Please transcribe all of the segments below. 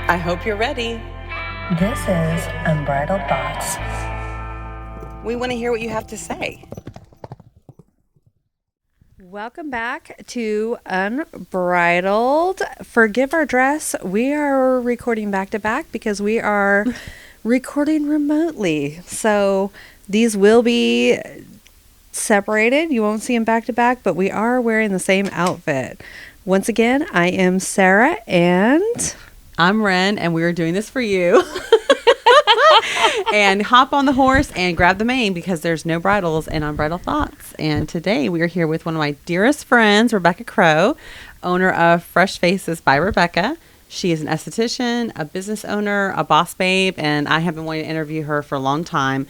I hope you're ready. This is Unbridled Thoughts. We want to hear what you have to say. Welcome back to Unbridled. Forgive our dress. We are recording back to back because we are recording remotely. So these will be separated. You won't see them back to back, but we are wearing the same outfit. Once again, I am Sarah and I'm Ren, and we are doing this for you. And hop on the horse and grab the mane because there's no bridles and Unbridled Thoughts. And today we are here with one of my dearest friends, Rebecca Crowe, owner of Fresh Faces by Rebecca. She is an esthetician, a business owner, a boss babe, and I have been wanting to interview her for a long time.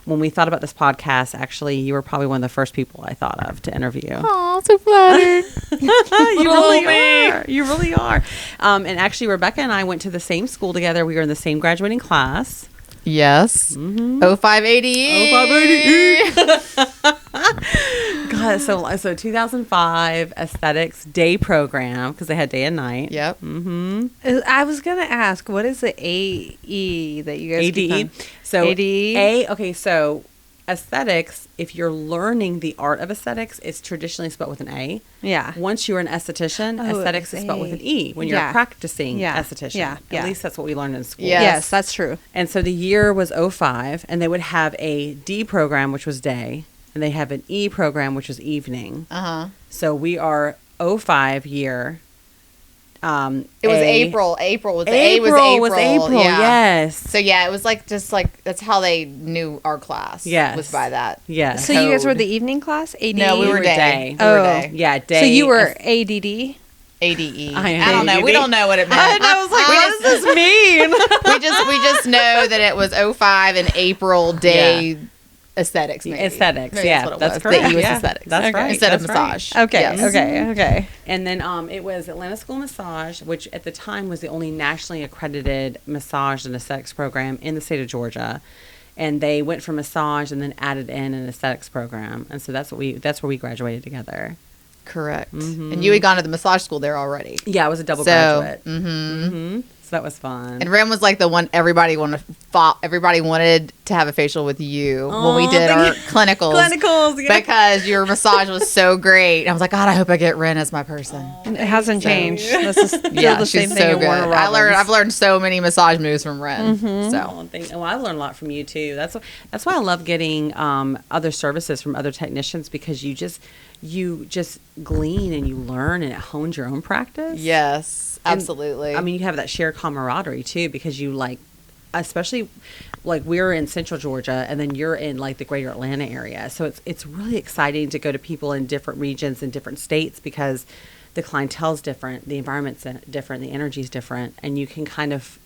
When we thought about this podcast, actually, you were probably one of the first people I thought of to interview. oh, so flattered. You really are. You really are. And actually, Rebecca and I went to the same school together. We were in the same graduating class. Yes. Mm-hmm. 0580. 0580. God, so 2005 aesthetics day program because they had day and night. Yep. Mm-hmm. I was going to ask, what is the AE that you guys keep ADE. on? So ADE? Okay, so aesthetics, if you're learning the art of aesthetics, it's traditionally spelled with an A. Yeah. Once you're an esthetician, aesthetics is spelled with an E when you're a practicing esthetician. Yeah. At least that's what we learned in school. Yes, that's true. And so the year was 05, and they would have a D program, which was day, and they have an E program, which was evening. Uh-huh. So we are 05 year. It was April. April was April. Yeah. Yes. So yeah, it was just like that's how they knew our class. Yes. Was by that. Yes. So you guys were the evening class? AD? No, we were day. We were day. Yeah, day. So you were ADD? ADE. I don't know. We don't know what it meant. I was like, what does this mean? we just know that it was 05 and April day aesthetics. Maybe. Aesthetics, Maybe yeah, that's correct. The E was Yeah, aesthetics. that's right. Instead of That's right. massage. Okay, Yes. okay. And then it was Atlanta School Massage, which at the time was the only nationally accredited massage and aesthetics program in the state of Georgia. And they went from massage and then added in an aesthetics program. And so that's where we graduated together. Correct. Mm-hmm. And you had gone to the massage school there already. Yeah, I was a double graduate. So that was fun. And Ren was like the one everybody wanted to have a facial with you when we did our clinicals. Yeah. Because your massage was so great. And I was like, God, I hope I get Ren as my person. It hasn't changed. This is still the same she's thing. so good. I've learned so many massage moves from Ren. So Well, I've learned a lot from you too. That's why I love getting other services from other technicians because you just glean and you learn and it hones your own practice. yes, absolutely. And, I mean, you have that shared camaraderie too because you especially like we're in Central Georgia and then you're in like the greater Atlanta area. So it's really exciting to go to people in different regions and different states because the clientele's different, the environment's different, the energy's different, and you can kind of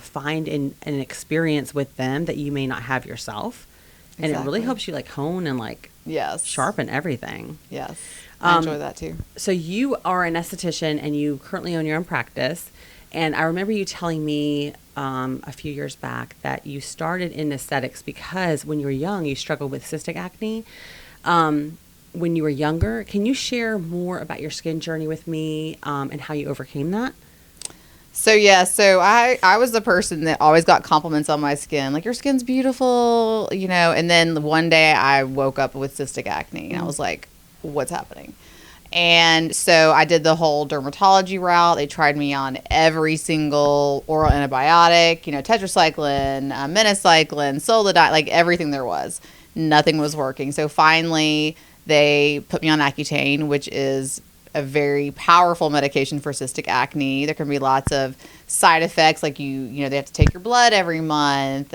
find an experience with them that you may not have yourself. And it really helps you like hone and like sharpen everything. Yes. I enjoy that too. So you are an esthetician and you currently own your own practice. And I remember you telling me a few years back that you started in aesthetics because when you were young, you struggled with cystic acne. When you were younger, can you share more about your skin journey with me and how you overcame that? So I was the person that always got compliments on my skin, like your skin's beautiful, and then one day I woke up with cystic acne and I was like, what's happening? And so I did the whole dermatology route. They tried me on every single oral antibiotic, tetracycline, minocycline, Solidine, like everything there was. Nothing was working. So finally they put me on Accutane, which is a very powerful medication for cystic acne. There can be lots of side effects, like they have to take your blood every month.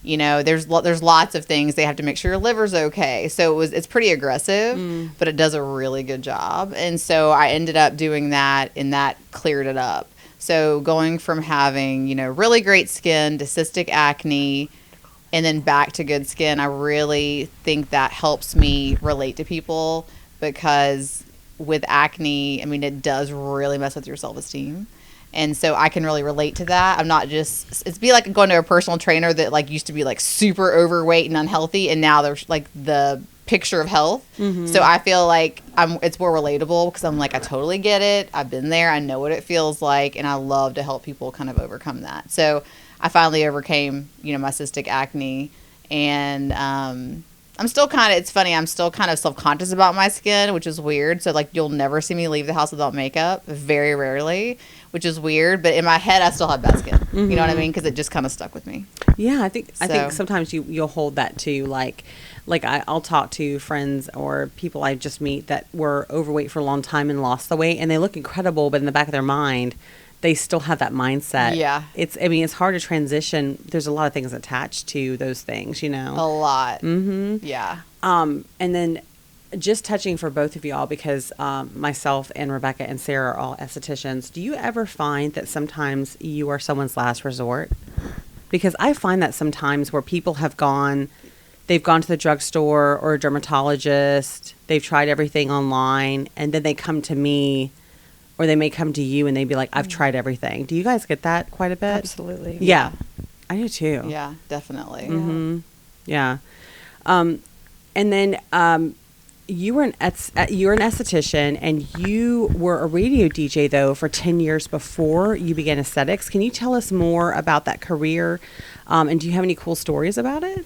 There's lots of things. They have to make sure your liver's okay. So it's pretty aggressive, but it does a really good job. And so I ended up doing that, and that cleared it up. So going from having, really great skin to cystic acne and then back to good skin, I really think that helps me relate to people because with acne, it does really mess with your self-esteem. And so I can really relate to that. I'm not just, it's be like going to a personal trainer that like used to be like super overweight and unhealthy. And now they're like the picture of health. So I feel like it's more relatable because I'm like, I totally get it. I've been there. I know what it feels like. And I love to help people kind of overcome that. So I finally overcame, my cystic acne. And I'm still it's funny, I'm still kind of self-conscious about my skin, which is weird. So, like, you'll never see me leave the house without makeup, very rarely, which is weird. But in my head, I still have bad skin. You know what I mean? Because it just kind of stuck with me. Yeah, I think sometimes you'll hold that too. Like I'll talk to friends or people I just meet that were overweight for a long time and lost the weight, and they look incredible, but in the back of their mind, they still have that mindset. Yeah. It's hard to transition. There's a lot of things attached to those things, A lot. Mm-hmm. Yeah. And then just touching for both of y'all, because myself and Rebecca and Sarah are all estheticians. Do you ever find that sometimes you are someone's last resort? Because I find that sometimes where people they've gone to the drugstore or a dermatologist, they've tried everything online, and then they come to me, or they may come to you and they'd be like, I've tried everything. Do you guys get that quite a bit? Absolutely. Yeah. I do too. Yeah, definitely. Mm-hmm. Yeah. And then you're an esthetician, and you were a radio DJ, though, for 10 years before you began aesthetics. Can you tell us more about that career? And do you have any cool stories about it?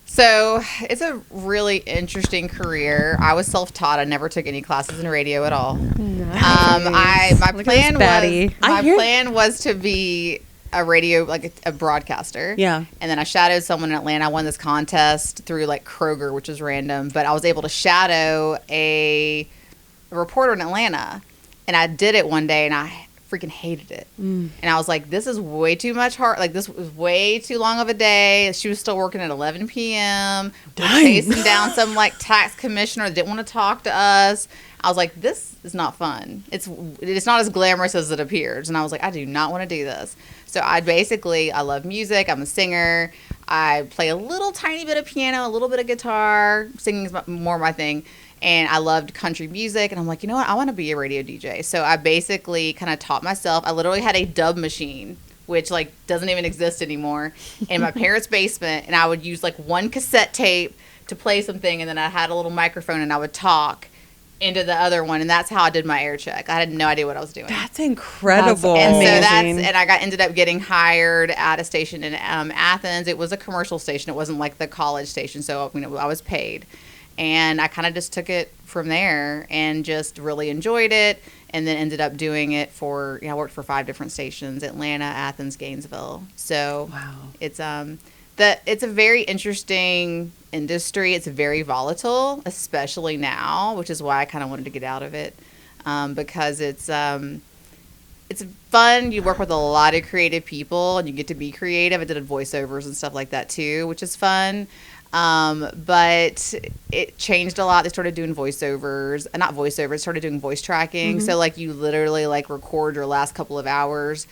So it's a really interesting career. I was self-taught. I never took any classes in radio at all. Nice. My plan was to be a radio, like a broadcaster. Yeah. And then I shadowed someone in Atlanta. I won this contest through like Kroger, which was random, but I was able to shadow a reporter in Atlanta, and I did it one day, and I freaking hated it. And I was like, this is way too much hard. Like, this was way too long of a day. She was still working at 11 p.m. We're chasing down some like tax commissioner that didn't want to talk to us. I was like, this is not fun. It's not as glamorous as it appears. And I was like, I do not want to do this. So I love music. I'm a singer. I play a little tiny bit of piano, a little bit of guitar. Singing is more my thing. And I loved country music. And I'm like, you know what? I want to be a radio DJ. So I basically kind of taught myself. I literally had a dub machine, which like doesn't even exist anymore, in my parents' basement. And I would use like one cassette tape to play something. And then I had a little microphone, and I would talk into the other one. And that's how I did my air check. I had no idea what I was doing. That's incredible. And so I ended up getting hired at a station in Athens. It was a commercial station. It wasn't like the college station. So, I was paid. And I kind of just took it from there and just really enjoyed it, and then ended up doing it for, I worked for 5 different stations: Atlanta, Athens, Gainesville. So wow. It's a very interesting industry. It's very volatile, especially now, which is why I kind of wanted to get out of it, because it's fun. You work with a lot of creative people, and you get to be creative. I did voiceovers and stuff like that too, which is fun. But it changed a lot. They started doing started doing voice tracking. So like you literally like record your last couple of hours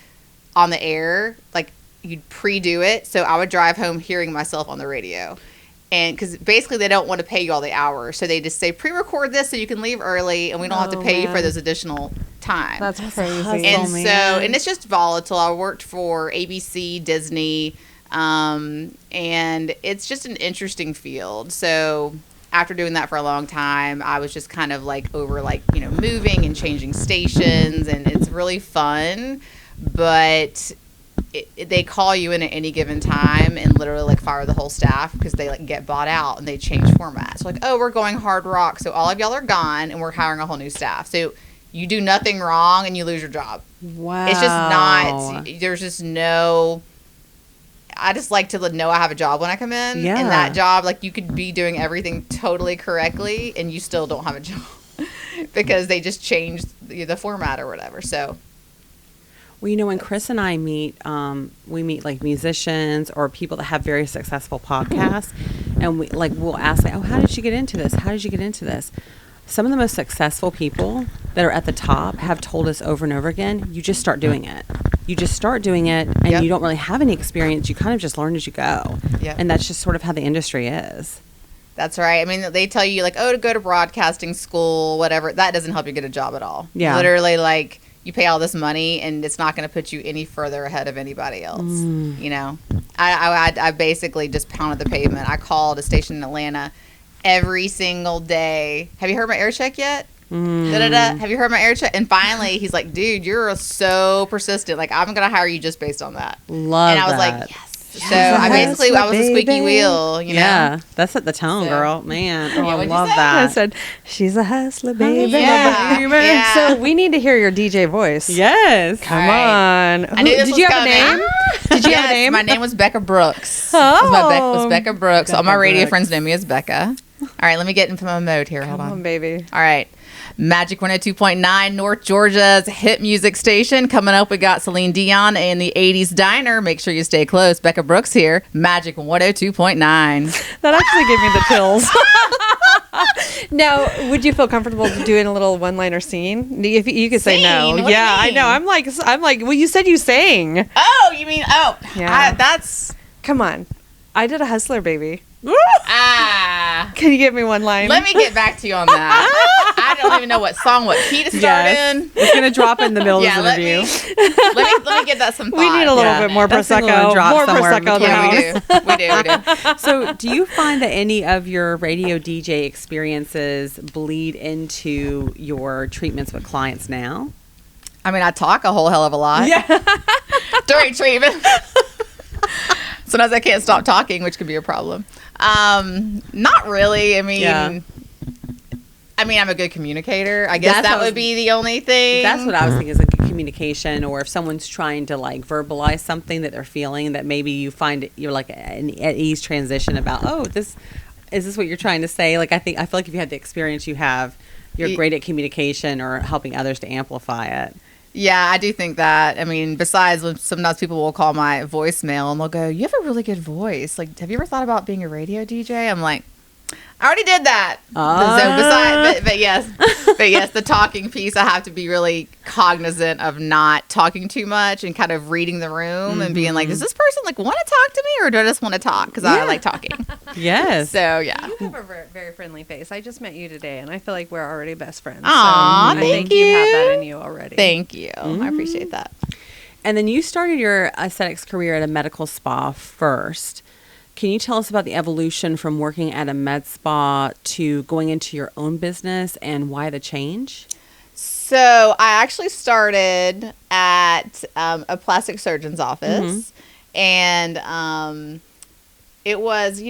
on the air, like you'd pre-do it. So I would drive home hearing myself on the radio. And because basically they don't want to pay you all the hours. So they just say pre-record this so you can leave early, and we don't have to pay you for this additional time. That's crazy. And it's just volatile. I worked for ABC, Disney, and it's just an interesting field. So after doing that for a long time, I was just kind of like over moving and changing stations, and it's really fun, but they call you in at any given time and literally like fire the whole staff because they like get bought out and they change formats. Like, oh, we're going hard rock, so all of y'all are gone and we're hiring a whole new staff. So you do nothing wrong and you lose your job. Wow. It's just there's just no... I just like to know I have a job when I come in. Yeah. And that job, like, you could be doing everything totally correctly and you still don't have a job because they just changed the format or whatever. So, well, when Chris and I meet, we meet like musicians or people that have very successful podcasts, and we'll ask, oh, how did you get into this? How did you get into this? Some of the most successful people that are at the top have told us over and over again, you just start doing it. You just start doing it, and you don't really have any experience. You kind of just learn as you go. Yep. And that's just sort of how the industry is. That's right. I mean, they tell you, like, oh, to go to broadcasting school, whatever. That doesn't help you get a job at all. Yeah. Literally, like, you pay all this money, and it's not going to put you any further ahead of anybody else. I basically just pounded the pavement. I called a station in Atlanta every single day. Have you heard my air check yet? Da-da-da. Have you heard my air check? And finally, he's like, dude, you're so persistent. Like, I'm going to hire you just based on that. Love And I was that. like, yes. So I basically, I was a squeaky wheel, you know? Yeah, that's at the tone, So- girl. Man, oh, I what'd you love say? I that. said, she's a hustler, baby. Yeah. Yeah. So we need to hear your DJ voice. Yes. Come All right. on. I knew this Did was you have a coming. name? Did you have a name? My name was Becca Brooks. Oh. Was Becca Brooks. All my Becca radio Brooks. friends know me as Becca. All right, let me get into my mode here. Hold Come on, on. baby. All right. Magic 102.9, North Georgia's hit music station. Coming up, we got Celine Dion and the 80s Diner. Make sure you stay close. Becca Brooks here. Magic 102.9. That actually gave me the chills. Now, would you feel comfortable doing a little one-liner singing? If you could say no. Sing? What do you Yeah, I mean? know. I'm like, well, you said you sang. Oh, you mean, Yeah. that's, Come on. I did a hustler, baby. Can you give me one line? Let me get back to you on that. I don't even know what key to start Yes. in. It's gonna drop in the middle of Yeah, this let interview. let me get that some thought. We need a little Yeah. bit more That's a little prosecco. drop More somewhere prosecco. in the Yeah, house. we do. So, do you find that any of your radio DJ experiences bleed into your treatments with clients now? I mean, I talk a whole hell of a lot. Yeah. During treatment. Sometimes I can't stop talking, which could be a problem. Not really. I mean, Yeah. I'm a good communicator. I guess That's that what I was- would be the only thing. That's what I was thinking is a good communication, or if someone's trying to like verbalize something that they're feeling, that maybe you find you're like an at ease transition about, oh, this is this what you're trying to say? Like, I feel like if you had the experience you have, you're great at communication or helping others to amplify it. Yeah, I do think that. I mean, besides when sometimes people will call my voicemail and they'll go, "You have a really good voice. Like, have you ever thought about being a radio DJ?" I'm like, I already did that. But yes, the talking piece, I have to be really cognizant of not talking too much and kind of reading the room and being like, does this person like want to talk to me, or do I just want to talk because I like talking? Yes. So yeah. You have a very friendly face. I just met you today, and I feel like we're already best friends. Aw, I thank think you have you. that in you already. Thank you. I appreciate that. And then you started your aesthetics career at a medical spa first. Can you tell us about the evolution from working at a med spa to going into your own business and why the change? So I actually started at a plastic surgeon's office, and it was,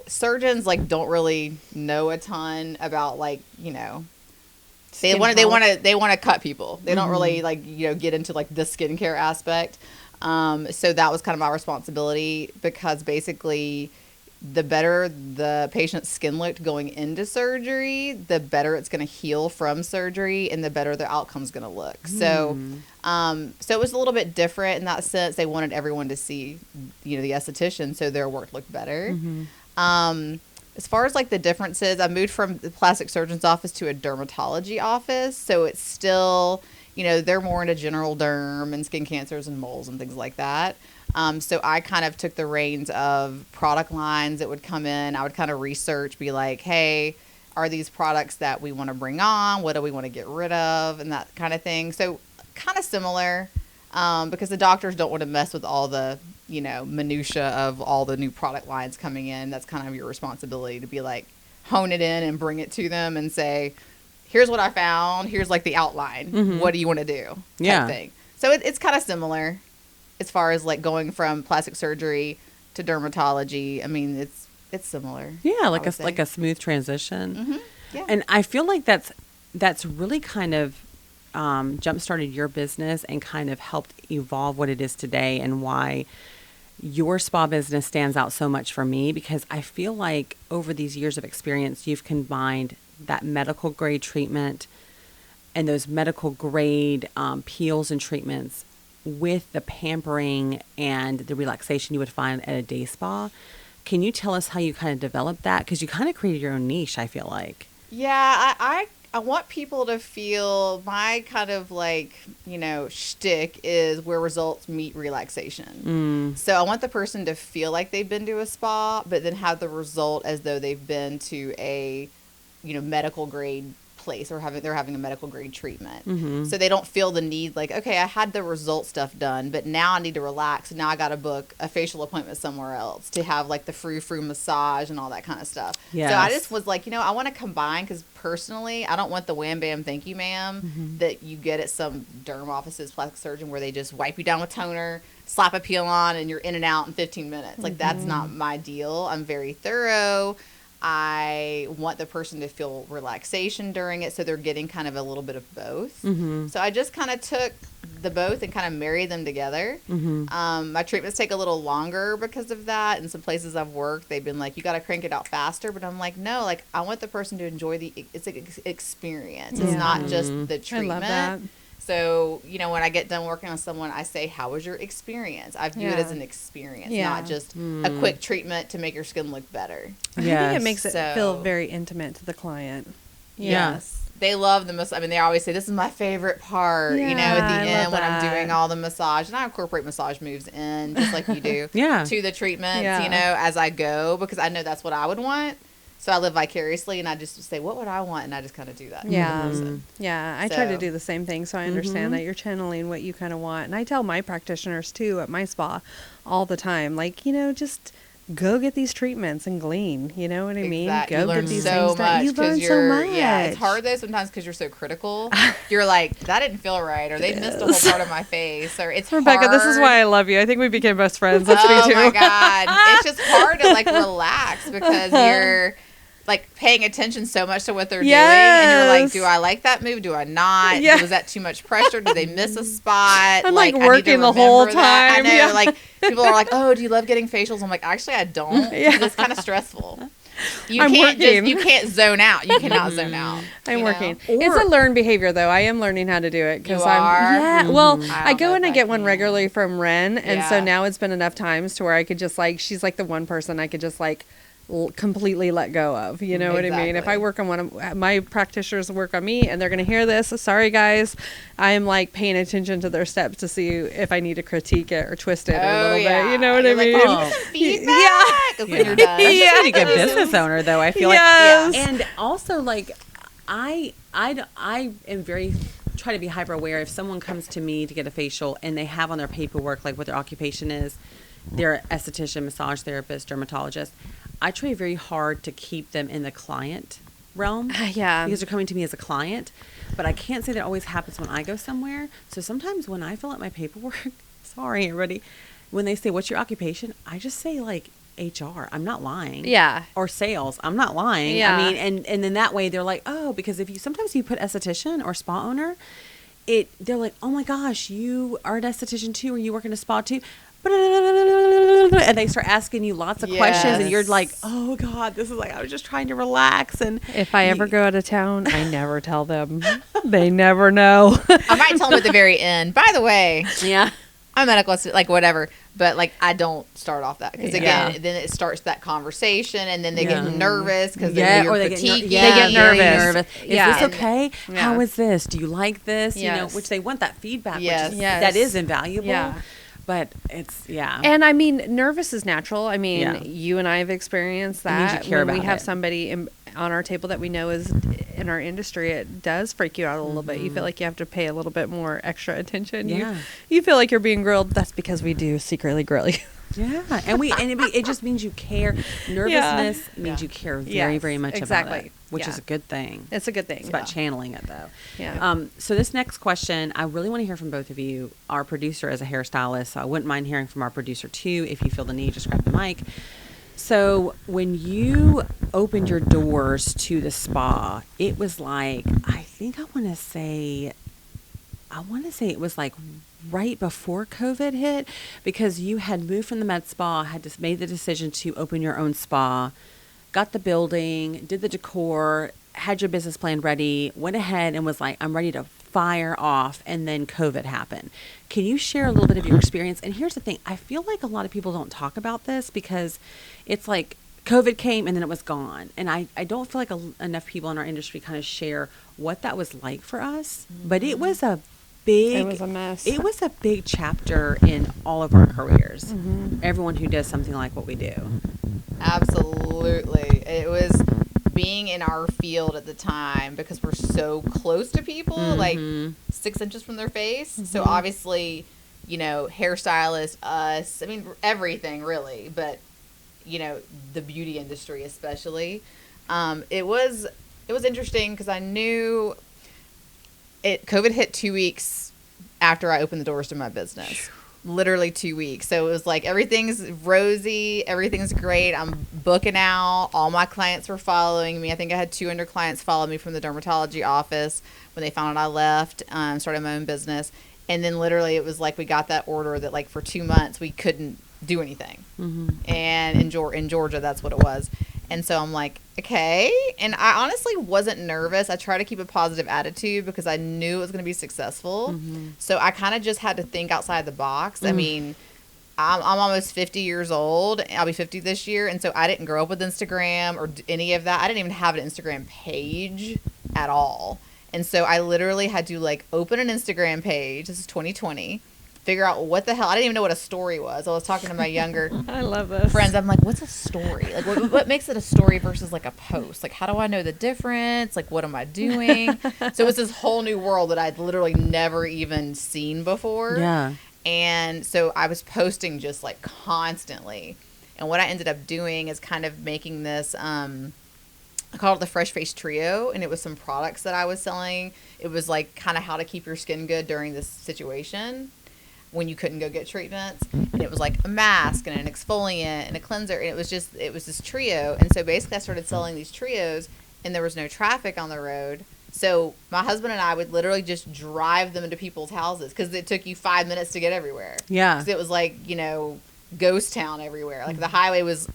surgeons like don't really know a ton about they want to cut people. They don't really get into like the skincare aspect. So that was kind of my responsibility, because basically the better the patient's skin looked going into surgery, the better it's going to heal from surgery and the better their outcome's going to look. So, so it was a little bit different in that sense. They wanted everyone to see, the esthetician, so their work looked better. As far as like the differences, I moved from the plastic surgeon's office to a dermatology office. So it's still, they're more into general derm and skin cancers and moles and things like that. So I kind of took the reins of product lines that would come in. I would kind of research, be like, hey, are these products that we want to bring on? What do we want to get rid of? And that kind of thing. So kind of similar, because the doctors don't want to mess with all the, minutia of all the new product lines coming in. That's kind of your responsibility to be like, hone it in and bring it to them and say, here's what I found. Here's like the outline. What do you want to do? Type thing. So it's kind of similar as far as like going from plastic surgery to dermatology. I mean, it's similar. Yeah, like a smooth transition. Yeah. And I feel like that's really kind of jump-started your business and kind of helped evolve what it is today, and why your spa business stands out so much for me, because I feel like over these years of experience, you've combined that medical grade treatment and those medical grade peels and treatments with the pampering and the relaxation you would find at a day spa. Can you tell us how you kind of developed that? Because you kind of created your own niche, I feel like. Yeah, I want people to feel my kind of like, shtick is where results meet relaxation. So I want the person to feel like they've been to a spa, but then have the result as though they've been to a, medical grade place, or they're having a medical grade treatment. Mm-hmm. So they don't feel the need, like, okay, I had the result stuff done, but now I need to relax. And now I got to book a facial appointment somewhere else to have like the frou-frou massage and all that kind of stuff. Yes. So I just was like, I want to combine, because personally, I don't want the wham bam thank you ma'am that you get at some derm offices, plastic surgeon, where they just wipe you down with toner, slap a peel on, and you're in and out in 15 minutes. Like, that's not my deal. I'm very thorough. I want the person to feel relaxation during it, so they're getting kind of a little bit of both. Mm-hmm. So I just kind of took the both and kind of married them together. Mm-hmm. My treatments take a little longer because of that. In some places I've worked, they've been like, you got to crank it out faster. But I'm like, no, like, I want the person to enjoy it's an experience. It's not just the treatment. I love that. So, when I get done working on someone, I say, how was your experience? I view it as an experience, not just a quick treatment to make your skin look better. I think it makes it feel very intimate to the client. Yes. They love the massage. I mean, they always say, this is my favorite part, at the end when I'm doing all the massage. And I incorporate massage moves in, just like you do, to the treatments, as I go, because I know that's what I would want. So I live vicariously, and I just say, what would I want? And I just kind of do that. Yeah. I try to do the same thing, so I understand that you're channeling what you kind of want. And I tell my practitioners, too, at my spa all the time, like, just go get these treatments and glean. You know what I mean? Exactly. Go You learn get these so things much. You learn so much. Yeah, it's hard, though, sometimes, because you're so critical. You're like, that didn't feel right, or they missed a whole part of my face, or it's Rebecca, hard. this is why I love you. I think we became best friends. That's me, too. Oh, my God. It's just hard to, like, relax, because you're like paying attention so much to what they're doing, and you're like, do I like that move? Do I not? Was that too much pressure? Did they miss a spot? I'm like working the whole time. I know, like, people are like, oh, do you love getting facials? I'm like, actually, I don't. It's kind of stressful. You can't zone out. You cannot zone out. I'm working. It's a learned behavior, though. I am learning how to do it, because well, I go and I get one regularly from Ren, and so now it's been enough times to where I could just like, she's like the one person I could just like completely let go of, you know what I mean? If I work on one of my practitioners work on me, and they're going to hear this, sorry guys, I am like paying attention to their steps to see if I need to critique it or twist it a little bit, you know what I mean? Like, feedback. When you're done. That's a pretty good business owner, though, I feel like. And also, like, I am very try to be hyper aware. If someone comes to me to get a facial and they have on their paperwork like what their occupation is, they're an esthetician, massage therapist, dermatologist, I try very hard to keep them in the client realm. Because they're coming to me as a client. But I can't say that always happens when I go somewhere. So sometimes when I fill out my paperwork, sorry, everybody, when they say, what's your occupation? I just say, like, HR. I'm not lying. Yeah. Or sales. I'm not lying. Yeah. I mean, and then that way they're like, oh, because if you sometimes you put esthetician or spa owner, they're like, oh my gosh, you are an esthetician too, or you work in a spa too. And they start asking you lots of questions, and you're like, oh God, this is like, I was just trying to relax. And if I ever go out of town, I never tell them. They never know. I might tell them at the very end, by the way. I'm a medical assistant, like whatever, but like I don't start off that, because again, then it starts that conversation, and then they get nervous because they're critiquing. They get nervous. Is this okay? How is this? Do you like this? You know, which they want that feedback. Which is, that is invaluable. But it's, And I mean, nervous is natural. I mean, you and I have experienced that. When we have somebody on our table that we know is in our industry, it does freak you out a little bit. You feel like you have to pay a little bit more extra attention. You feel like you're being grilled. That's because we do secretly grill you. And it just means you care. Nervousness means you care very, very much about it, which is a good thing. It's a good thing. It's about channeling it, though. So this next question, I really want to hear from both of you. Our producer is a hairstylist, so I wouldn't mind hearing from our producer too. If you feel the need, just grab the mic. So when you opened your doors to the spa, it was like, I want to say it was like right before COVID hit, because you had moved from the med spa, had just made the decision to open your own spa, got the building, did the decor, had your business plan ready, went ahead and was like, I'm ready to fire off, and then COVID happened. Can you share a little bit of your experience? And here's the thing, I feel like a lot of people don't talk about this, because it's like COVID came and then it was gone. And I don't feel like enough people in our industry kind of share what that was like for us. But it was a mess. It was a big chapter in all of our careers. Everyone who does something like what we do. Absolutely. It was being in our field at the time, because we're so close to people, like 6 inches from their face. So obviously, you know, hairstylists, us, I mean, everything really, but you know, the beauty industry especially. It was interesting because I knew COVID hit 2 weeks after I opened the doors to my business. Literally 2 weeks. So it was like everything's rosy, everything's great. I'm booking out. All my clients were following me. I think I had 200 clients follow me from the dermatology office when they found out I left, started my own business. And then literally it was like we got that order that like for 2 months we couldn't do anything. And in Georgia, that's what it was. And so I'm like, okay. And I honestly wasn't nervous. I try to keep a positive attitude because I knew it was going to be successful. So I kind of just had to think outside the box. I mean, I'm almost 50 years old. I'll be 50 this year. And so I didn't grow up with Instagram or any of that. I didn't even have an Instagram page at all. And so I literally had to like open an Instagram page. This is 2020. Figure out what the hell. I didn't even know what a story was. I was talking to my younger I love this. friends. I'm like, what's a story? Like, what makes it a story versus like a post? Like, how do I know the difference? Like, what am I doing? So it's this whole new world that I'd literally never even seen before. Yeah. And so I was posting just like constantly. And what I ended up doing is kind of making this, I called it the Fresh Face Trio. And it was some products that I was selling. It was like kind of how to keep your skin good during this situation when you couldn't go get treatments. And it was like a mask and an exfoliant and a cleanser. And it was this trio. And so basically I started selling these trios and there was no traffic on the road. So my husband and I would literally just drive them into people's houses because it took you 5 minutes to get everywhere. Yeah. Because it was like, you know, ghost town everywhere. Like the highway was,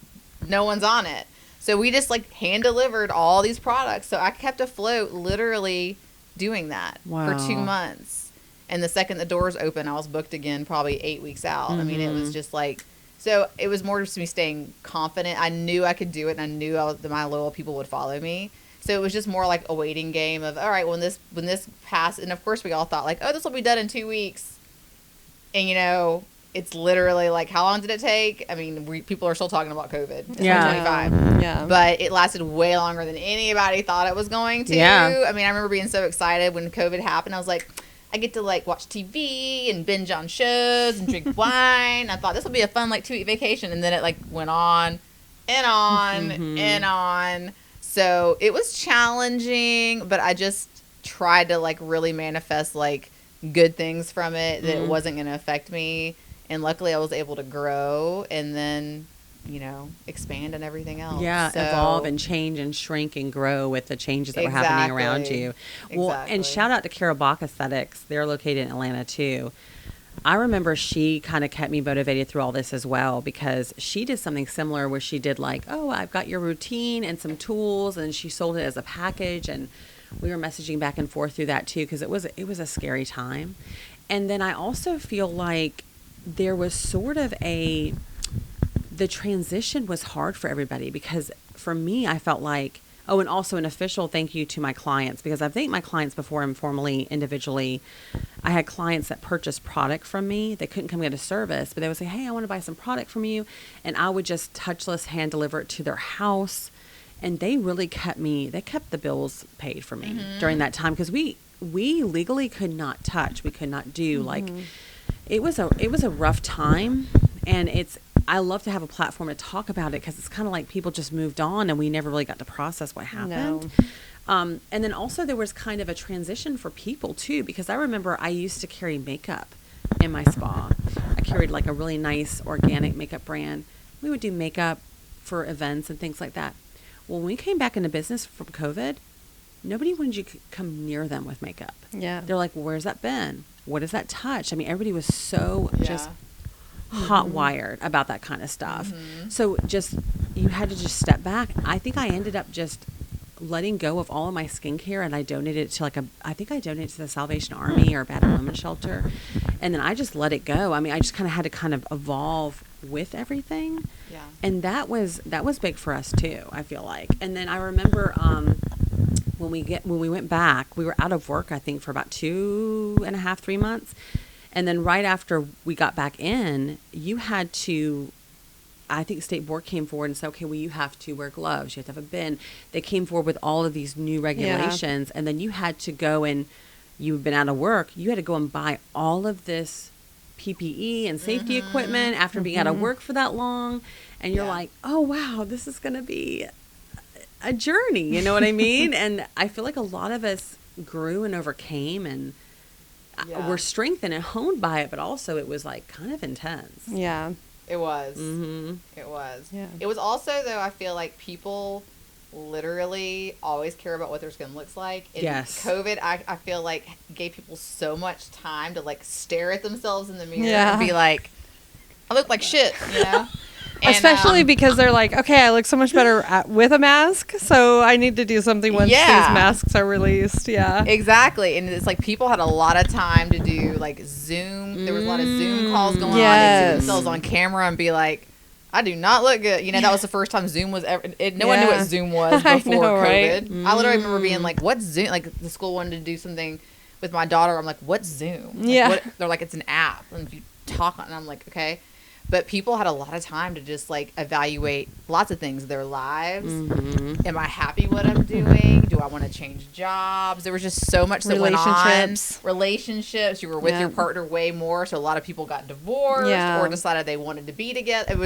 no one's on it. So we just like hand delivered all these products. So I kept afloat literally doing that for 2 months. And the second the doors open, I was booked again, probably 8 weeks out. I mean, it was just like, so it was more just me staying confident. I knew I could do it, and I knew that my loyal people would follow me. So it was just more like a waiting game of, all right, when this passed, and of course we all thought like, oh, this will be done in 2 weeks. And, you know, it's literally like, how long did it take? I mean, people are still talking about COVID. It's 2025. Yeah. But it lasted way longer than anybody thought it was going to. Yeah. I mean, I remember being so excited when COVID happened. I was like, I get to like watch TV and binge on shows and drink wine. I thought this would be a fun like 2-week vacation, and then it like went on and on and on. So it was challenging, but I just tried to like really manifest like good things from it, that it wasn't going to affect me. And luckily I was able to grow and then, you know, expand and everything else. Yeah, So, evolve and change and shrink and grow with the changes that were happening around you. Well, and shout out to Carol Bach Aesthetics. They're located in Atlanta too. I remember she kind of kept me motivated through all this as well, because she did something similar where she did like, oh, I've got your routine and some tools, and she sold it as a package, and we were messaging back and forth through that too, because it was a scary time. And then I also feel like there was sort of the transition was hard for everybody, because for me, I felt like, oh, and also an official thank you to my clients, because I've thanked my clients before informally, individually. I had clients that purchased product from me. They couldn't come get a service, but they would say, hey, I want to buy some product from you. And I would just touchless hand deliver it to their house. And they really kept the bills paid for me during that time, because we legally could not touch. We could not do like, it was a rough time. And I love to have a platform to talk about it, because it's kind of like people just moved on and we never really got to process what happened. And then also there was kind of a transition for people too, because I remember I used to carry makeup in my spa. I carried like a really nice organic makeup brand. We would do makeup for events and things like that. Well, when we came back into business from COVID, nobody wanted you to come near them with makeup. Yeah. They're like, well, where's that been? What does that touch? I mean, everybody was so just hot wired about that kind of stuff. So you had to just step back. I think I ended up just letting go of all of my skincare, and I donated it to I think I donated to the Salvation Army or Battered Women Shelter. And then I just let it go. I mean, I just kind of had to kind of evolve with everything. Yeah. And that was big for us too, I feel like. And then I remember when we went back, we were out of work, I think, for about 2.5, 3 months. And then right after we got back in, you had to I think state board came forward and said, okay, well, you have to wear gloves. You have to have a bin. They came forward with all of these new regulations. And then you had to go and you've been out of work. You had to go and buy all of this PPE and safety equipment after being out of work for that long. And you're like, oh, wow, this is going to be a journey. You know what I mean? And I feel like a lot of us grew and overcame and were strengthened and honed by it. But also it was like kind of intense. Yeah. It was. Mm-hmm. It was. Yeah. It was also, though, I feel like people literally always care about what their skin looks like. And Yes. COVID, I feel like, gave people so much time to, like, stare at themselves in the mirror Yeah. and be like, I look like shit, you know? And, Especially because they're like, okay, I look so much better with a mask, so I need to do something once these masks are released. Yeah. Exactly. And it's like people had a lot of time to do like Zoom. There was a lot of Zoom calls going on. They'd Yes. see themselves on camera and be like, I do not look good. You know, that was the first time Zoom was ever. No one knew what Zoom was I before know, right? COVID. I literally remember being like, what's Zoom? Like the school wanted to do something with my daughter. I'm like, what's Zoom? Like, Yeah. they're like, it's an app. And if you talk on it, and I'm like, okay. But people had a lot of time to just like evaluate lots of things, their lives. Am I happy what I'm doing? Do I want to change jobs? There was just so much that went on. Relationships. You were with your partner way more. So a lot of people got divorced or decided they wanted to be together. It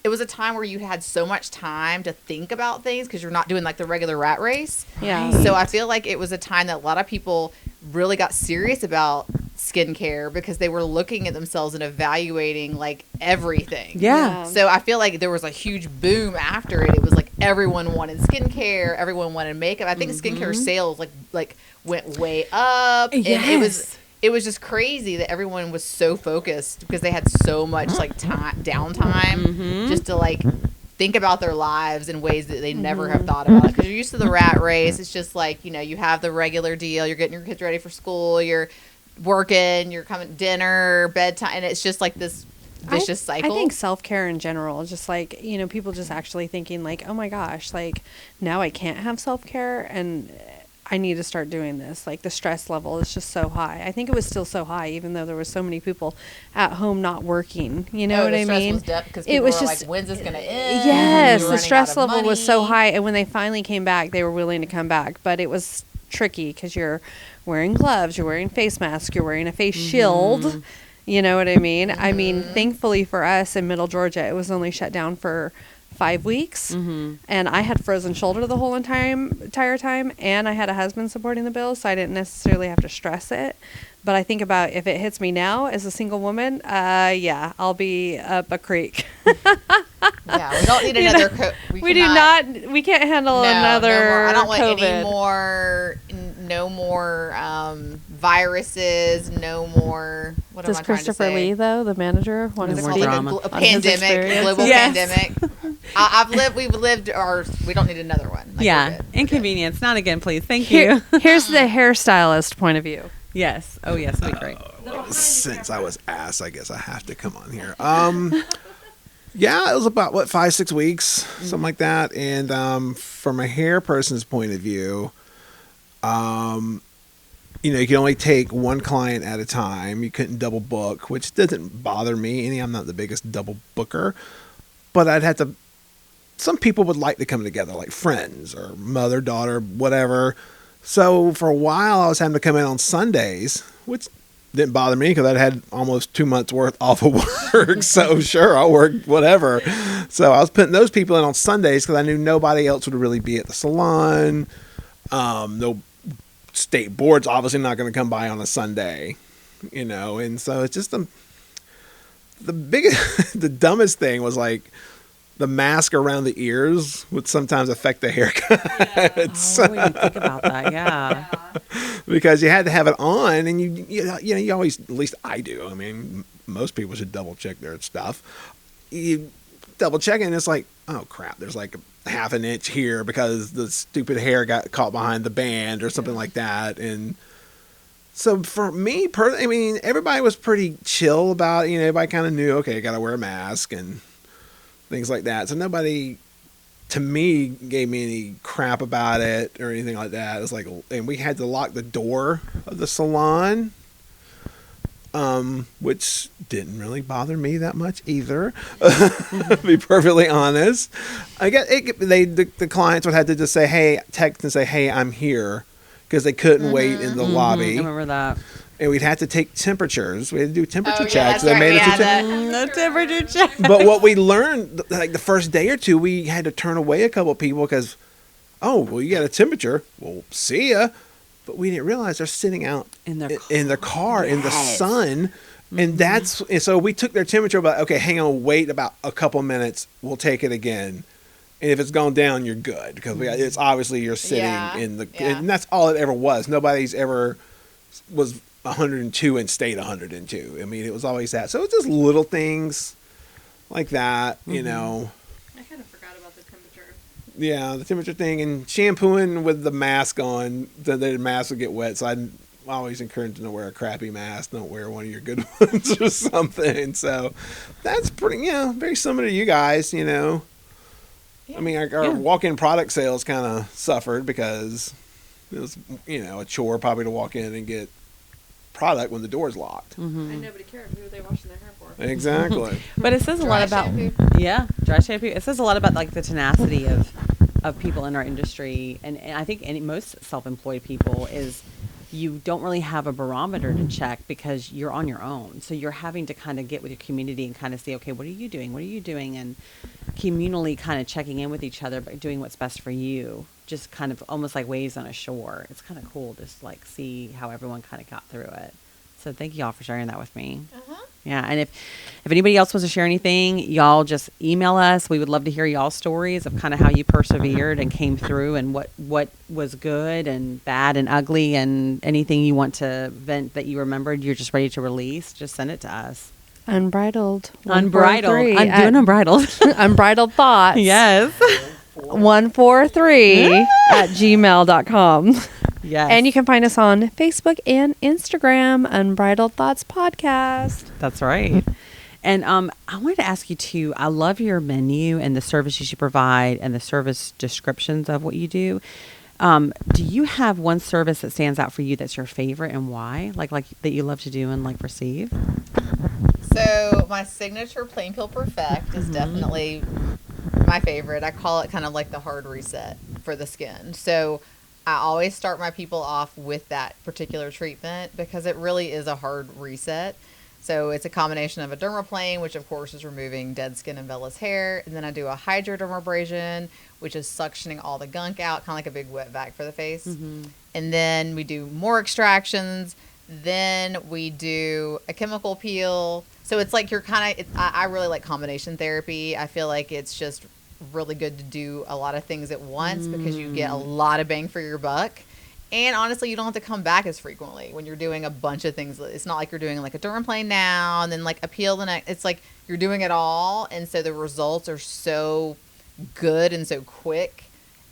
was a time where you had so much time to think about things because you're not doing like the regular rat race. Yeah. So I feel like it was a time that a lot of people really got serious about skincare because they were looking at themselves and evaluating like everything. Yeah. So I feel like there was a huge boom after it. It was like everyone wanted skincare, everyone wanted makeup. I think skincare sales like went way up. And it was just crazy that everyone was so focused because they had so much like downtime just to like think about their lives in ways that they never have thought about it. Because you're used to the rat race. It's just like, you know, you have the regular deal. You're getting your kids ready for school. You're working. You're coming dinner, bedtime. And it's just like this vicious cycle. I think self-care in general, just like, you know, people just actually thinking like, oh my gosh, like now I can't have self-care and I need to start doing this. Like the stress level is just so high. I think it was still so high, even though there was so many people at home not working. You know what I mean? It was just like, when's this going to end? Yes, the stress level was so high. And when they finally came back, they were willing to come back. But it was tricky because you're wearing gloves, you're wearing face masks, you're wearing a face shield. You know what I mean? I mean, thankfully for us in Middle Georgia, it was only shut down for 5 weeks, and I had frozen shoulder the whole entire time, and I had a husband supporting the bill, so I didn't necessarily have to stress it. But I think about if it hits me now as a single woman, I'll be up a creek. Yeah, we don't need another. We can't handle another. No more. I don't want COVID. any more. No more viruses. No more. What am I trying to say? Does Christopher Lee, though, the manager, want to Is it speak called like a on his pandemic, experience? global Yes. pandemic? We've lived ours. We don't need another one. Like, we're good. Inconvenience. Not again, please. Thank you. Here's the hairstylist point of view. Yes. Oh, yes. That'd be great. Since I was asked, I guess I have to come on here. Yeah, it was about 5-6 weeks, something like that. And from a hair person's point of view, you know, you can only take one client at a time. You couldn't double book, which doesn't bother me. I'm not the biggest double booker, but I'd have to. Some people would like to come together, like friends or mother, daughter, whatever. So for a while, I was having to come in on Sundays, which didn't bother me because I'd had almost 2 months worth off of work. So sure, I'll work whatever. So I was putting those people in on Sundays because I knew nobody else would really be at the salon. No state board's obviously not going to come by on a Sunday, you know. And so it's just the biggest, the dumbest thing was like the mask around the ears would sometimes affect the haircut. Oh, I didn't think about that. Yeah. Because you had to have it on, and you always, at least I do. I mean, most people should double check their stuff. You double check it, and it's like, oh crap, there's like a half an inch here because the stupid hair got caught behind the band or something like that. And so for me, I mean, everybody was pretty chill about it. You know, everybody kind of knew, okay, I got to wear a mask and things like that. So nobody, to me, gave me any crap about it or anything like that. It was like, and we had to lock the door of the salon which didn't really bother me that much either. To be perfectly honest, I get it. The clients would have to just say, "Hey," text and say, "Hey, I'm here," because they couldn't wait in the I lobby. remember that. And we'd have to take temperatures. We had to do temperature Oh, yeah, checks. that's They right. made us do Yeah, temp- The temperature check. But what we learned, like the first day or two, we had to turn away a couple of people because, oh, well, you got a temperature. Well, see ya. But we didn't realize they're sitting out In their in the car in the sun. And so we took their temperature, but okay, hang on, wait about a couple minutes. We'll take it again. And if it's gone down, you're good because it's obviously you're sitting in the, and that's all it ever was. Nobody's ever was 102 and stayed 102. I mean, it was always that. So it's just little things like that, you know. I kind of forgot about the temperature. Yeah, the temperature thing and shampooing with the mask on, the mask would get wet. So I always encourage them to wear a crappy mask. Don't wear one of your good ones or something. So that's pretty, very similar to you guys, I mean, our walk-in product sales kind of suffered because it was, a chore probably to walk in and get product when the door's locked. And nobody cared who they washing their hair for. Exactly. But it says a lot about dry shampoo. It says a lot about like the tenacity of people in our industry, and I think most self-employed people is you don't really have a barometer to check because you're on your own. So you're having to kind of get with your community and kind of say, okay, what are you doing? What are you doing? And communally kind of checking in with each other, but doing what's best for you. Just kind of almost like waves on a shore. It's kind of cool to just like see how everyone kind of got through it. So thank y'all for sharing that with me. Yeah, and if anybody else wants to share anything, y'all just email us. We would love to hear y'all's stories of kind of how you persevered and came through, and what was good and bad and ugly, and anything you want to vent that you remembered you're just ready to release. Just send it to us. Unbridled. Unbridled. 143 I'm doing unbridled. Unbridled thoughts. Yes. 143 at gmail.com. Yes. And you can find us on Facebook and Instagram, Unbridled Thoughts Podcast. That's right. And I wanted to ask you too, I love your menu and the services you provide and the service descriptions of what you do. Do you have one service that stands out for you that's your favorite, and why? Like that you love to do and like receive? So my signature Plain Peel Perfect is definitely my favorite. I call it kind of like the hard reset for the skin. So I always start my people off with that particular treatment because it really is a hard reset. So it's a combination of a dermaplane, which of course is removing dead skin and vellus hair. And then I do a hydrodermabrasion, which is suctioning all the gunk out, kind of like a big wet vac for the face. And then we do more extractions. Then we do a chemical peel. So it's like you're kind of, I really like combination therapy. I feel like it's just really good to do a lot of things at once because you get a lot of bang for your buck. And honestly, you don't have to come back as frequently when you're doing a bunch of things. It's not like you're doing like a dermaplane now and then like a peel the next. It's like you're doing it all. And so the results are so good and so quick.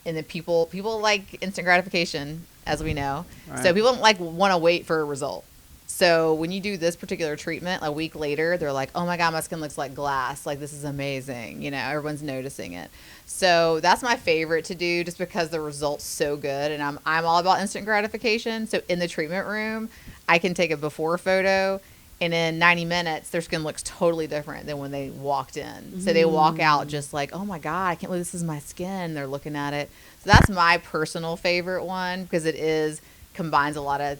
And then people like instant gratification, as we know. Right. So people don't like want to wait for a result. So when you do this particular treatment, a week later, they're like, oh my God, my skin looks like glass. Like, this is amazing. Everyone's noticing it. So that's my favorite to do just because the result's so good. And I'm all about instant gratification. So in the treatment room, I can take a before photo, and in 90 minutes, their skin looks totally different than when they walked in. So they walk out just like, oh my God, I can't believe this is my skin. They're looking at it. So that's my personal favorite one because it combines a lot of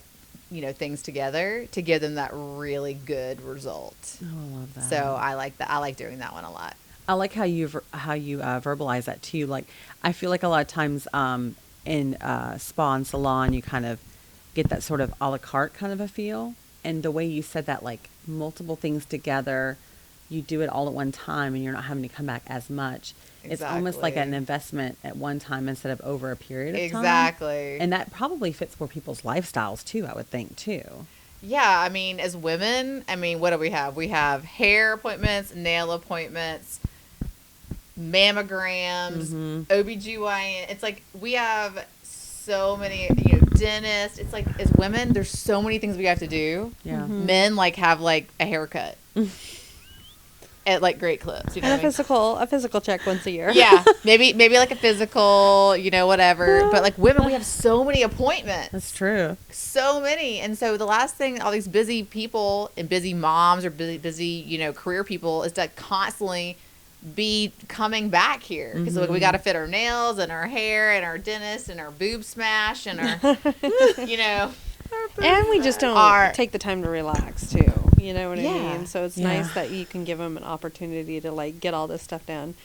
things together to give them that really good result. Oh, I love that. So I like that. I like doing that one a lot. I like how you verbalize that too. Like, I feel like a lot of times in spa and salon, you kind of get that sort of a la carte kind of a feel. And the way you said that, like multiple things together, you do it all at one time and you're not having to come back as much. Exactly. It's almost like an investment at one time instead of over a period of time. Exactly. And that probably fits more people's lifestyles too, I would think too. Yeah, I mean, as women, what do we have? We have hair appointments, nail appointments, mammograms, OBGYN. It's like we have so many, dentists. It's like as women, there's so many things we have to do. Yeah. Men have like a haircut. at like great clips. You know And what I mean? a physical check once a year. Yeah, maybe like a physical, whatever. But like women, we have so many appointments. That's true. So many. And so the last thing all these busy people and busy moms or busy, career people is to constantly be coming back here because we got to fit our nails and our hair and our dentist and our boob smash and our, And we just don't take the time to relax too. You know what I Yeah. mean? So it's Yeah. nice that you can give them an opportunity to like get all this stuff done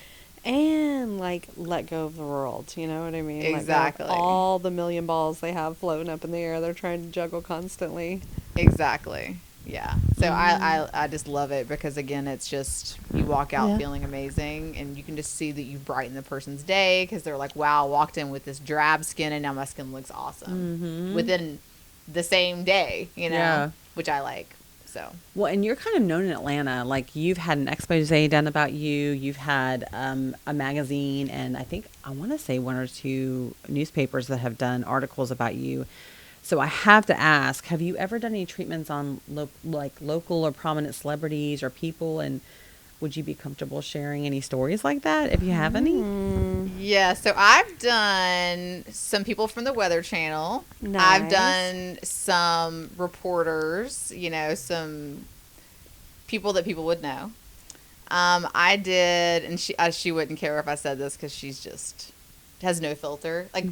and like let go of the world. You know what I mean? Exactly. Let go of all the million balls they have floating up in the air. They're trying to juggle constantly. Exactly. Yeah. So I just love it because again, it's just you walk out feeling amazing and you can just see that you brighten the person's day because they're like, wow, I walked in with this drab skin and now my skin looks awesome within the same day, Yeah. which I like. So. Well, and you're kind of known in Atlanta. Like you've had an expose done about you. You've had a magazine, and I want to say 1 or 2 newspapers that have done articles about you. So I have to ask: have you ever done any treatments on local or prominent celebrities or people? And would you be comfortable sharing any stories like that if you have any? Yeah, so I've done some people from the Weather Channel. I've Nice. done some reporters, some people that people would know. I did, and she wouldn't care if I said this because she's just has no filter, like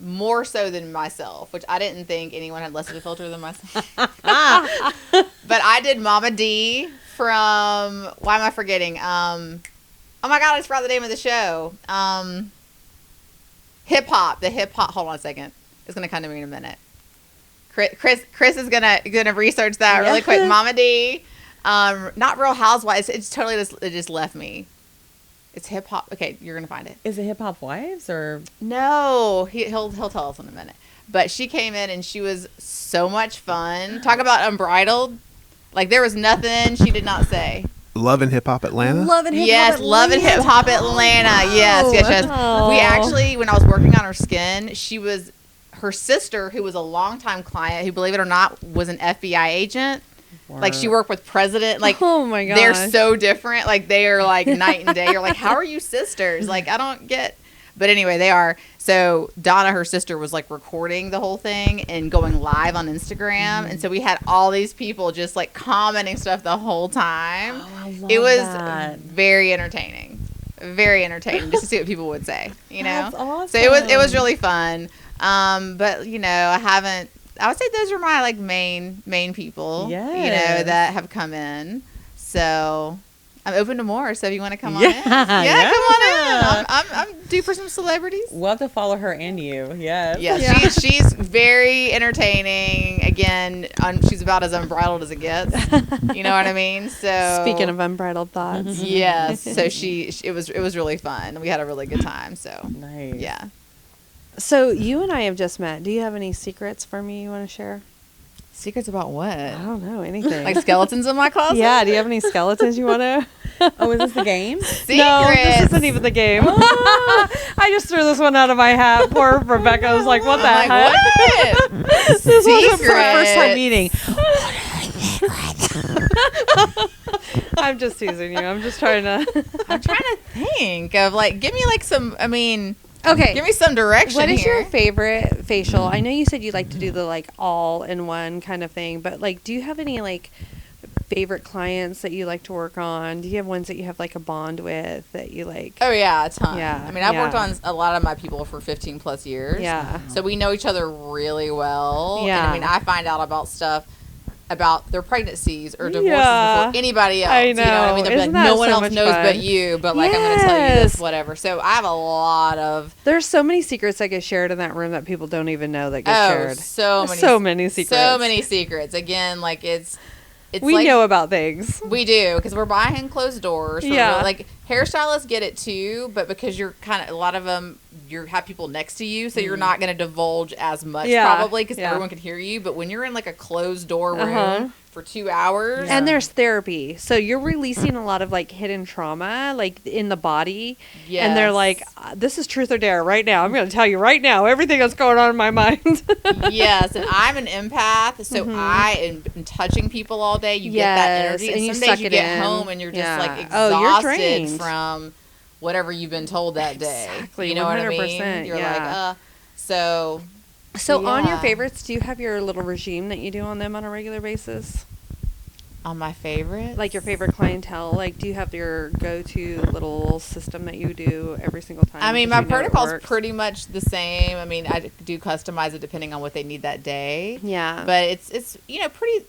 more so than myself, which I didn't think anyone had less of a filter than myself. But I did Mama D from, why am I forgetting? Oh my God, I just forgot the name of the show. The hip hop. Hold on a second. It's gonna come to me in a minute. Chris is gonna research that really quick. Mama D. Not Real Housewives. It's totally it just left me. It's hip hop. Okay, you're gonna find it. Is it Hip Hop Wives or? No, he'll tell us in a minute. But she came in and she was so much fun. Talk about unbridled. Like there was nothing she did not say. Love and Hip Hop Atlanta. Love and Hip Yes, Hop Love and Hip Hop Atlanta. Yes. Oh. We actually, when I was working on her skin, her sister, who was a longtime client, who, believe it or not, was an FBI agent. Like she worked with president. Like, Oh my gosh. they're so different. Like they are like night and day. You're like, how are you sisters? Like I don't get. But anyway, they are. So Donna, her sister, was like recording the whole thing and going live on Instagram. And so we had all these people just like commenting stuff the whole time. Oh, I love It was that. very entertaining. Very entertaining just to see what people would say, That's awesome. So it was really fun. But I would say those are my like main people, Yes. that have come in. So I'm open to more. So if you want to come on Yeah, in, yeah. come on in. I'm due for some celebrities. We'll have to follow her and you. Yes. Yeah, she's very entertaining. Again, she's about as unbridled as it gets. You know what I mean? So Speaking of unbridled thoughts. yes, so it was really fun. We had a really good time. So Nice. yeah. So you and I have just met. Do you have any secrets for me you want to share? Secrets about what? I don't know, anything. Like skeletons in my closet? Yeah, do you have any skeletons you want to? Oh, is this the game? Secrets. No, this isn't even the game. I just threw this one out of my hat. Poor Rebecca was like, what the I'm heck? like, what? This wasn't for Secrets. first time meeting. I'm just teasing you. I'm just trying to. I'm trying to think of like, give me like some, Okay. give me some direction What is here. your favorite facial? I know you said you like to do the like all in one kind of thing, but like, do you have any like favorite clients that you like to work on? Do you have ones that you have like a bond with that you like? Oh yeah, a ton. Yeah, I mean, I've worked yeah. on a lot of my people for 15 plus years. Yeah. So we know each other really well. Yeah. And I mean, I find out about stuff about their pregnancies or divorces Yeah. before anybody else. I You know what I mean? know. They're Isn't like, that no one so else much knows but fun? you, but like, I'm going to tell you this, Yes. whatever. So I have a lot of, There's so many secrets that get shared in that room that people don't even know that get shared. so There's many secrets. So many secrets. Again, like it's We like, know about things. we do because we're behind closed doors. So Yeah. like hairstylists get it too, but because you're kind of a lot of them, you have people next to you, so you're not going to divulge as much Yeah, probably because yeah. everyone can hear you. But when you're in like a closed door room Uh-huh. for 2 hours. And there's therapy. So you're releasing a lot of like hidden trauma, like in the body. And they're like, this is truth or dare right now. I'm going to tell you right now everything that's going on in my mind. Yes. And I'm an empath. So I am touching people all day. You get that energy. And And you some days suck you it get in. home and you're just like Oh, you're exhausted drained. from whatever you've been told that day. Exactly, You know what I 100%, mean? You're yeah. like, so On your yeah. favorites, do you have your little regime that you do on them on a regular basis? On my favorite, Like your favorite clientele? Like, do you have your go-to little system that you do every single time? I mean, because my you know it protocol's works? pretty much the same. I mean, I do customize it depending on what they need that day. Yeah. But it's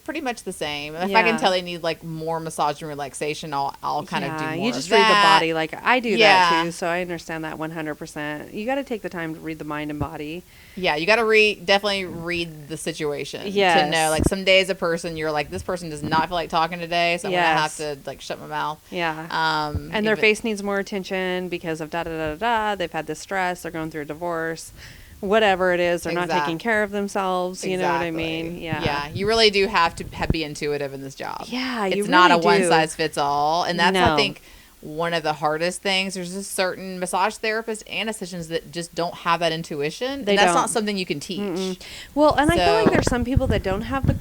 pretty much the same. If I Yeah. can tell they need like more massage and relaxation, I'll kind of do more. You just of read the that. body. Like I do Yeah. that too, so I understand that 100%. You got to take the time to read the mind and body. Yeah, you got to definitely read the situation to Yes. know. Like some days a person, you're like, this person does not feel like talking today, so I'm gonna have Yes. to like shut my mouth. Yeah. And their even- face needs more attention because of da da da da da. They've had this stress. They're going through a divorce. Whatever it is, they're not taking care of themselves. You know what I mean? Yeah. Yeah. You really do have to be intuitive in this job. Yeah, It's you not a really one do. size fits all, and that's No. I think one of the hardest things. There's just certain massage therapists and estheticians that just don't have that intuition. They and that's don't. not something you can teach. Well, and I feel like So- there's some people that don't have the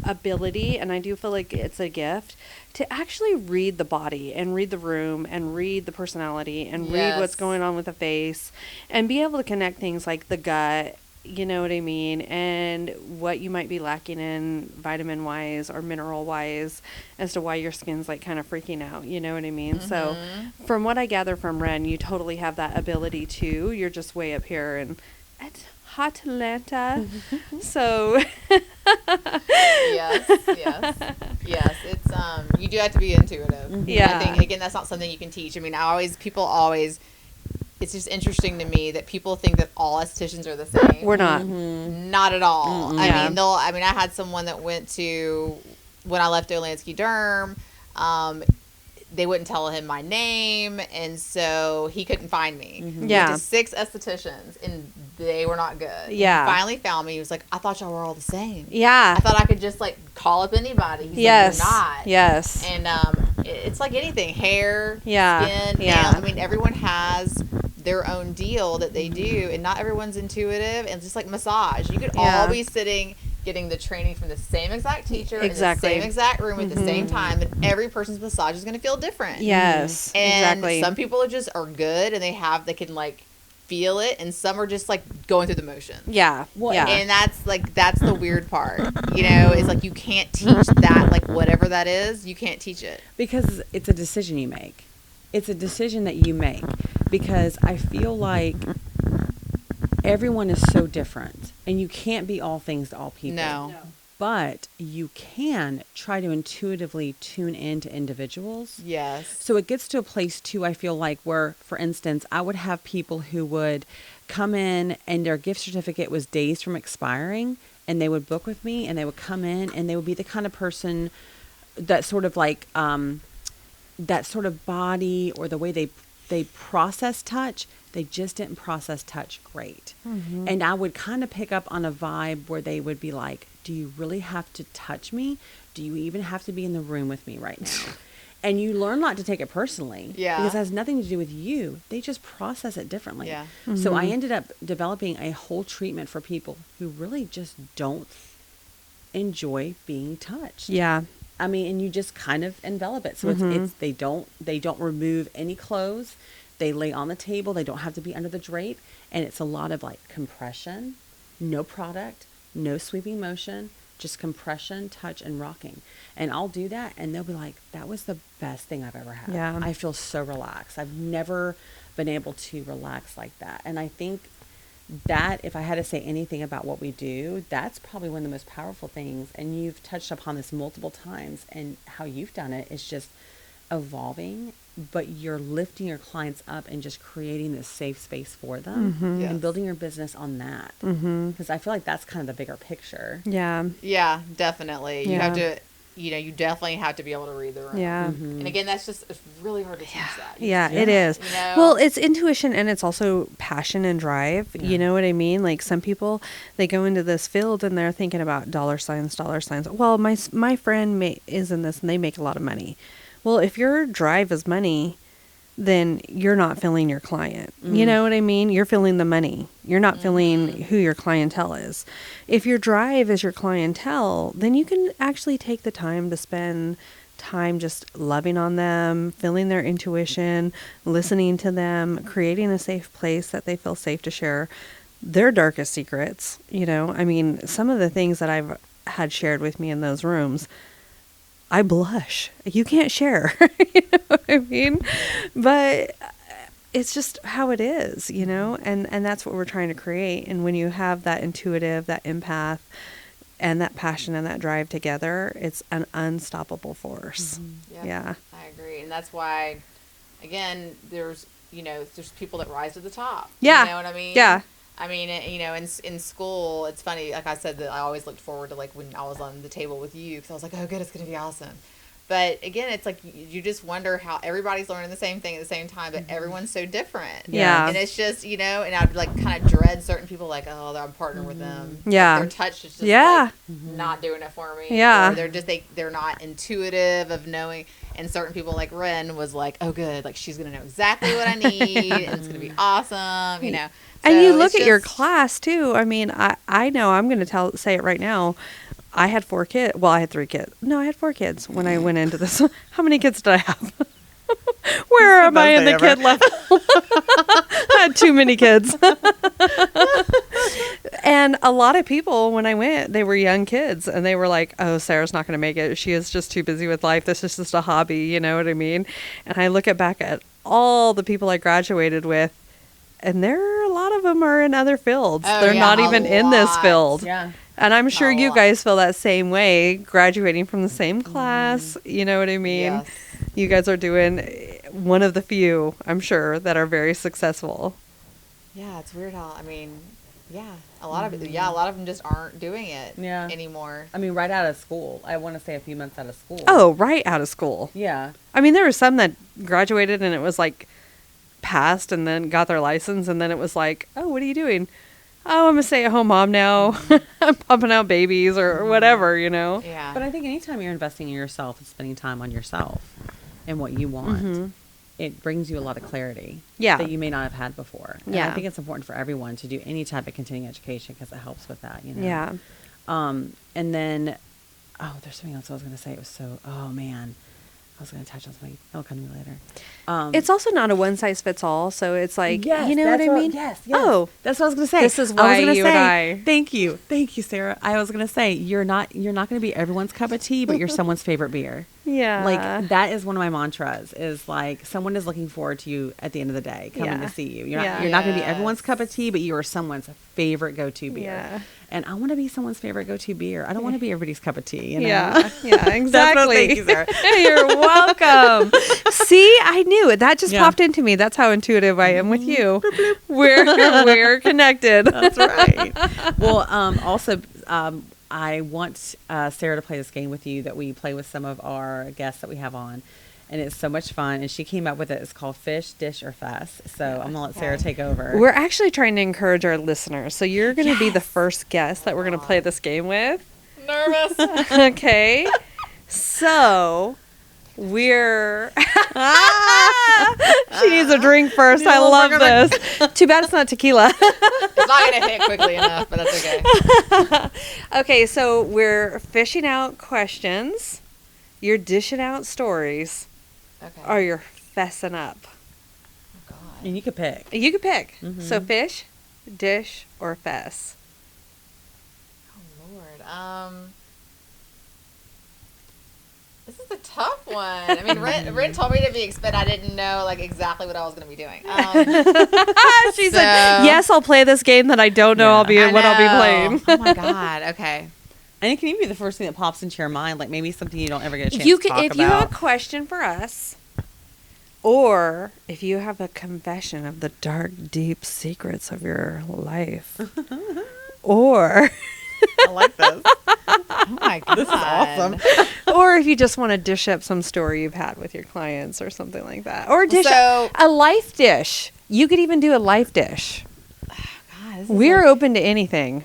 ability, and I do feel like it's a gift to actually read the body and read the room and read the personality and read what's Yes. going on with the face and be able to connect things like the gut, you know what I mean, and what you might be lacking in vitamin wise or mineral wise as to why your skin's like kind of freaking out, you know what I mean? So from what I gather from Ren, you totally have that ability too. You're just way up here and at Hot Atlanta. So yes. It's you do have to be intuitive. Yeah. I think again that's not something you can teach. I mean, people always. It's just interesting to me that people think that all estheticians are the same. we're not. Not at all. I Yeah. mean, I had someone that went to when I left Olansky Derm. They wouldn't tell him my name, and so he couldn't find me. Yeah. Went to 6 estheticians, and they were not good. Yeah. He finally found me. He was like, "I thought y'all were all the same. Yeah. I thought I could just like call up anybody." He's Yes. like, "You're not." Yes. And it's like anything, hair, Yeah. skin, Yeah. nails. I mean, everyone has their own deal that they do, and not everyone's intuitive. And just like massage, you could Yeah. all be sitting getting the training from the same exact teacher Exactly. in the same exact room at the same time, and every person's massage is going to feel different. Yes. And exactly. some people are good and they can like feel it, and some are just like going through the motions. Yeah. Yeah. And that's the weird part, you know, is like you can't teach that, like whatever that is, you can't teach it. Because it's a decision you make. It's a decision that you make, because I feel like everyone is so different, and you can't be all things to all people. No. But you can try to intuitively tune into individuals. Yes. So it gets to a place too, I feel like, where, for instance, I would have people who would come in and their gift certificate was days from expiring, and they would book with me, and they would come in, and they would be the kind of person that sort of like that sort of body or the way they process touch, they just didn't process touch great. And I would kind of pick up on a vibe where they would be like, do you really have to touch me? Do you even have to be in the room with me right now? And you learn not to take it personally. Yeah. Because it has nothing to do with you. They just process it differently. Yeah. So I ended up developing a whole treatment for people who really just don't enjoy being touched. Yeah. I mean, and you just kind of envelop it. So it's they don't remove any clothes. They lay on the table. They don't have to be under the drape. And it's a lot of like compression, no product, no sweeping motion, just compression, touch, and rocking. And I'll do that, and they'll be like, that was the best thing I've ever had. Yeah. I feel so relaxed. I've never been able to relax like that. And I think that if I had to say anything about what we do, that's probably one of the most powerful things. And you've touched upon this multiple times, and how you've done it is just evolving, but you're lifting your clients up and just creating this safe space for them Yes. and building your business on that. Because I feel like that's kind of the bigger picture. Yeah. Yeah, definitely. You Yeah. have to you definitely have to be able to read the room. Yeah. And again, it's really hard to teach that. Yeah, it is. You know? Well, it's intuition and it's also passion and drive. You know what I mean? Like some people, they go into this field and they're thinking about dollar signs. Well, my friend is in this and they make a lot of money. Well, if your drive is money, then you're not filling your client. You know what I mean? You're filling the money. You're not filling who your clientele is. If your drive is your clientele, then you can actually take the time to spend time just loving on them, feeling their intuition, listening to them, creating a safe place that they feel safe to share their darkest secrets. You know, I mean, some of the things that I've had shared with me in those rooms, I blush. You can't share. You know what I mean? But it's just how it is, you know? And that's what we're trying to create. And when you have that intuitive, that empath, and that passion and that drive together, it's an unstoppable force. Yeah. I agree. And that's why, again, there's people that rise to the top. Yeah. You know what I mean? Yeah. I mean, in school, it's funny. Like I said, that I always looked forward to like when I was on the table with you, because I was like, oh, good, it's going to be awesome. But again, it's like you just wonder how everybody's learning the same thing at the same time, but everyone's so different. Yeah. And it's just, and I'd like kind of dread certain people, like, oh, I'm partnering with them. Yeah. Like, their touch is just Yeah. like not doing it for me. Yeah. Or they're not intuitive of knowing. And certain people like Ren was like, oh, good, like she's going to know exactly what I need and it's going to be awesome, you know. And you So look it's at your just- class too. I mean, I know I'm going to say it right now. I had 4 kids. Well, I had 3 kids. No, I had 4 kids when I went into this. How many kids did I have? Where am I in the kid level? I had too many kids. And a lot of people, when I went, they were young kids and they were like, oh, Sarah's not going to make it. She is just too busy with life. This is just a hobby. You know what I mean? And I look back at all the people I graduated with, and a lot of them are in other fields. Oh, They're yeah, not a even in this lot. field. Yeah. And I'm sure A you lot. guys feel that same way, graduating from the same class. You know what I mean? Yes. You guys are doing one of the few, I'm sure, that are very successful. Yeah, it's weird how, I mean, a lot of them just aren't doing it Yeah. anymore. I mean, right out of school. I want to say a few months out of school. Oh, right out of school. Yeah. I mean, there were some that graduated and it was like passed and then got their license. And then it was like, oh, what are you doing? Oh, I'm a stay-at-home mom now. I'm pumping out babies or whatever, you know? Yeah. But I think anytime you're investing in yourself and spending time on yourself and what you want, it brings you a lot of clarity Yeah. that you may not have had before. And Yeah. I think it's important for everyone to do any type of continuing education because it helps with that, you know? Yeah. And then, there's something else I was going to say. It was oh man, I was going to touch on something. It'll come to me later. It's also not a one-size-fits-all. So it's like, Yes, you know what I that's mean? Yes. Oh, that's what I was going to say. This is I was why gonna you and I- Thank you, Sarah. I was going to say you're not going to be everyone's cup of tea, but you're someone's favorite beer. yeah. Like that is one of my mantras. Is like someone is looking forward to you at the end of the day, coming Yeah. to see you. Yeah. You're not going to be Yes. everyone's cup of tea, but you are someone's favorite go-to beer. Yeah. And I want to be someone's favorite go-to beer. I don't want to be everybody's cup of tea. You know? Yeah, yeah, That's what- exactly. thank you, Sarah. You're welcome. See, I knew it. That just Yeah. popped into me. That's how intuitive I am with you. We're connected. That's right. Well, also, I want Sarah to play this game with you that we play with some of our guests that we have on. And it's so much fun. And she came up with it. It's called Fish, Dish, or Fess. So I'm going to let Sarah take over. We're actually trying to encourage our listeners. So you're going to be the first guest that we're going to play this game with. Nervous. Okay. So we're. She needs a drink first. I love this. Too bad it's not tequila. It's not going to hit quickly enough, but that's okay. Okay, so we're fishing out questions. You're dishing out stories. Okay. Or you're fessing up. God. And you could pick. You can pick. So fish, dish, or fess. Oh, Lord. This is a tough one. I mean, Ren told me to be expect. I didn't know like exactly what I was going to be doing. She So- said, "Yes, I'll play this game that I don't know I'll be I what I'll be know. playing." Oh my God. Okay. And it can even be the first thing that pops into your mind, like maybe something you don't ever get a chance You to can, talk if about. you have a question for us, or if you have a confession of the dark, deep secrets of your life, or I like this. Oh my god, This is awesome. Or if you just want to dish up some story you've had with your clients or something like that. Or dish So- a life dish. You could even do a life dish. God, this is We're like- open to anything.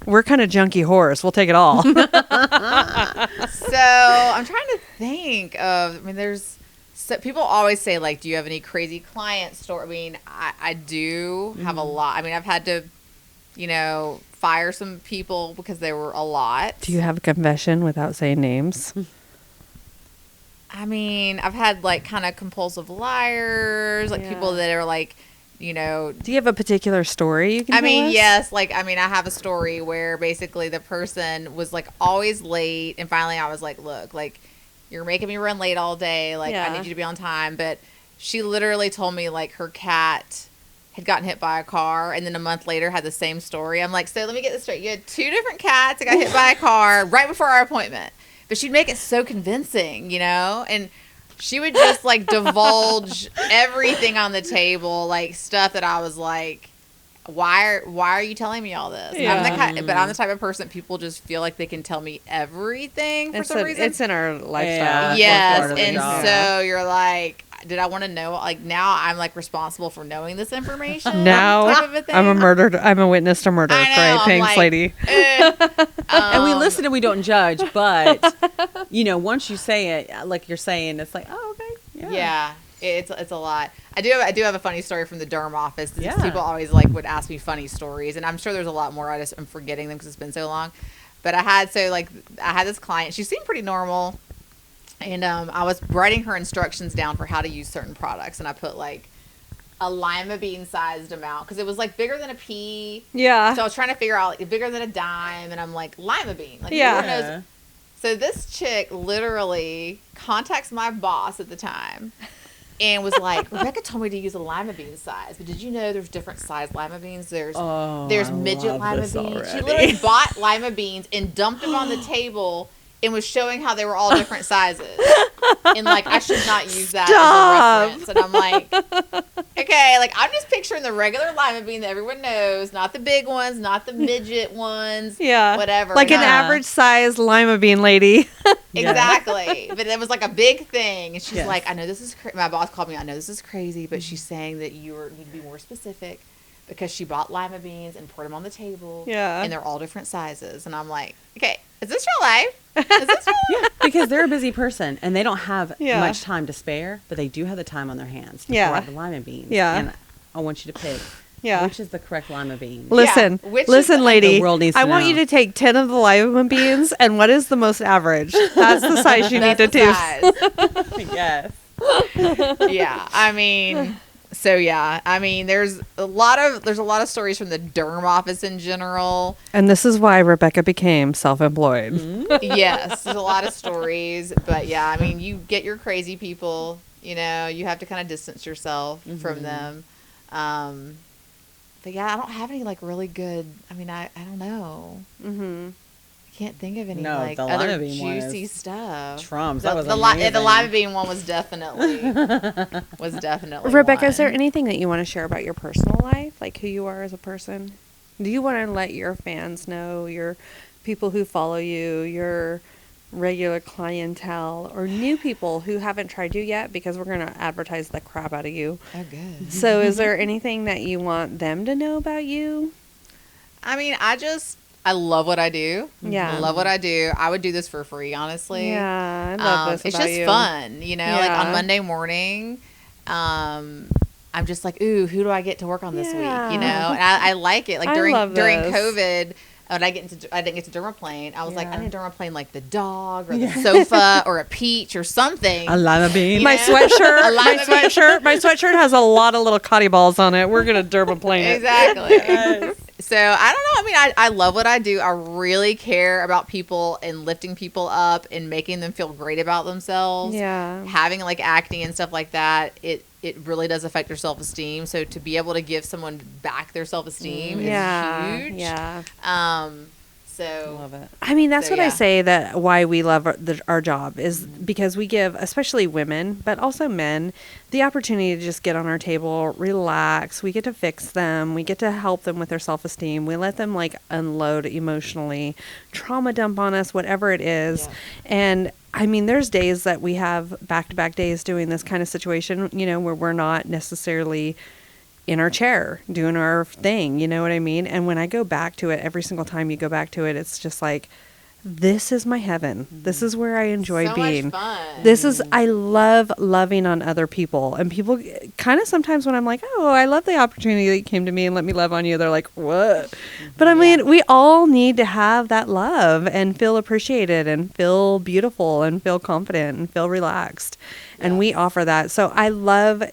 We're kind of junky whores. We'll take it all. So I'm trying to think of. I mean, there's. So people always say like, "Do you have any crazy client story?" I mean, I do have a lot. I mean, I've had to, fire some people because they were a lot. Do you have a confession without saying names? I mean, I've had like kind of compulsive liars, like people that are like, Do you have a particular story you can I tell mean, us? yes. Like, I have a story where basically the person was like always late. And finally I was like, look, like you're making me run late all day. Like I need you to be on time. But she literally told me like her cat had gotten hit by a car. And then a month later had the same story. I'm like, so let me get this straight. You had 2 different cats that got hit by a car right before our appointment. But she'd make it so convincing, and she would just like divulge everything on the table, like stuff that I was like, why are you telling me all this? Yeah. I'm the type of person that people just feel like they can tell me everything for some reason. It's in our lifestyle. Yes, part of the and job. so you're like, did I want to know? Like now I'm like responsible for knowing this information. Now type of a thing. I'm a witness to murder. I know, Great, I'm thanks, like, lady. And we listen and we don't judge, but once you say it, like you're saying, it's like, oh, okay, Yeah, it's a lot. I do have a funny story from the derm office. Yeah. People always like would ask me funny stories, and I'm sure there's a lot more. I'm forgetting them because it's been so long. But I had this client. She seemed pretty normal, and I was writing her instructions down for how to use certain products, and I put like a lima bean sized amount because it was like bigger than a pea. Yeah. So I was trying to figure out like bigger than a dime, and I'm like lima bean. Like, Yeah. who knows? So this chick literally contacts my boss at the time and was like, Rebecca told me to use a lima bean size, but did you know there's different size lima beans? There's midget love lima this beans. She already. literally bought lima beans and dumped them on the table and was showing how they were all different sizes. And like, I should not use that as a reference. And I'm like, okay, like I'm just picturing the regular lima bean that everyone knows, not the big ones, not the midget ones, Yeah. whatever. Like an No. average size lima bean lady. Exactly. But it was like a big thing. And she's Yes. like, I know this is my boss called me, I know this is crazy, but she's saying that you need to be more specific because she bought lima beans and poured them on the table. Yeah. And they're all different sizes. And I'm like, okay, is this your life? Is this your life? because they're a busy person and they don't have Yeah. much time to spare, but they do have the time on their hands to Yeah. write the lima beans. Yeah. And I want you to pick Yeah. which is the correct lima bean. Listen, which is listen, the- lady. The world needs to I want know. you to take 10 of the lima beans, and what is the most average? That's the size you need to That's the do. size. Yes. Yeah. I mean, so yeah. I mean, there's a lot of stories from the derm office in general. And this is why Rebecca became self-employed. Mm-hmm. Yes, there's a lot of stories, but yeah, I mean, you get your crazy people, you have to kind of distance yourself from them. But yeah, I don't have any like really good. I mean, I don't know. Mm-hmm. I can't think of any No, like the other lima bean one juicy is stuff. Trumps. The, That was the amazing. lima bean one was definitely Rebecca, is there one. anything that you want to share about your personal life, like who you are as a person? Do you want to let your fans know, your people who follow you, your regular clientele, or new people who haven't tried you yet? Because we're going to advertise the crap out of you. Oh, good. So is there anything that you want them to know about you? I mean, I love what I do. Yeah. I love what I do. I would do this for free, honestly. Yeah, I love this It's about just you. fun, like Yeah. on Monday morning. I'm just like, ooh, who do I get to work on this week? Yeah. And I like it. Like I during love this. COVID, when I didn't get to dermaplane, I was like, Yeah. I need to dermaplane like the dog or the sofa or a peach or something. A lima bean. You My know? sweatshirt, A my sweatshirt has a lot of little cotty balls on it. We're gonna dermaplane it. Exactly. So I don't know. I mean, I love what I do. I really care about people and lifting people up and making them feel great about themselves. Yeah. Having like acne and stuff like that, it really does affect your self-esteem. So to be able to give someone back their self-esteem Yeah. is huge. Yeah. So Love it. I mean, that's So, what I yeah. say, that why we love our job is because we give, especially women, but also men, the opportunity to just get on our table, relax. We get to fix them. We get to help them with their self-esteem. We let them like unload emotionally, trauma dump on us, whatever it is. Yeah. And I mean, there's days that we have back-to-back days doing this kind of situation, you know, where we're not necessarily in our chair doing our thing, you know what I mean? And when I go back to it, every single time you go back to it, it's just like, this is my heaven. This is where I enjoy so being. much fun. This is, I love loving on other people. And people kind of sometimes when I'm like, oh, I love the opportunity that you came to me and let me love on you, they're like, what? But I mean, we all need to have that love and feel appreciated and feel beautiful and feel confident and feel relaxed. And we offer that. So I love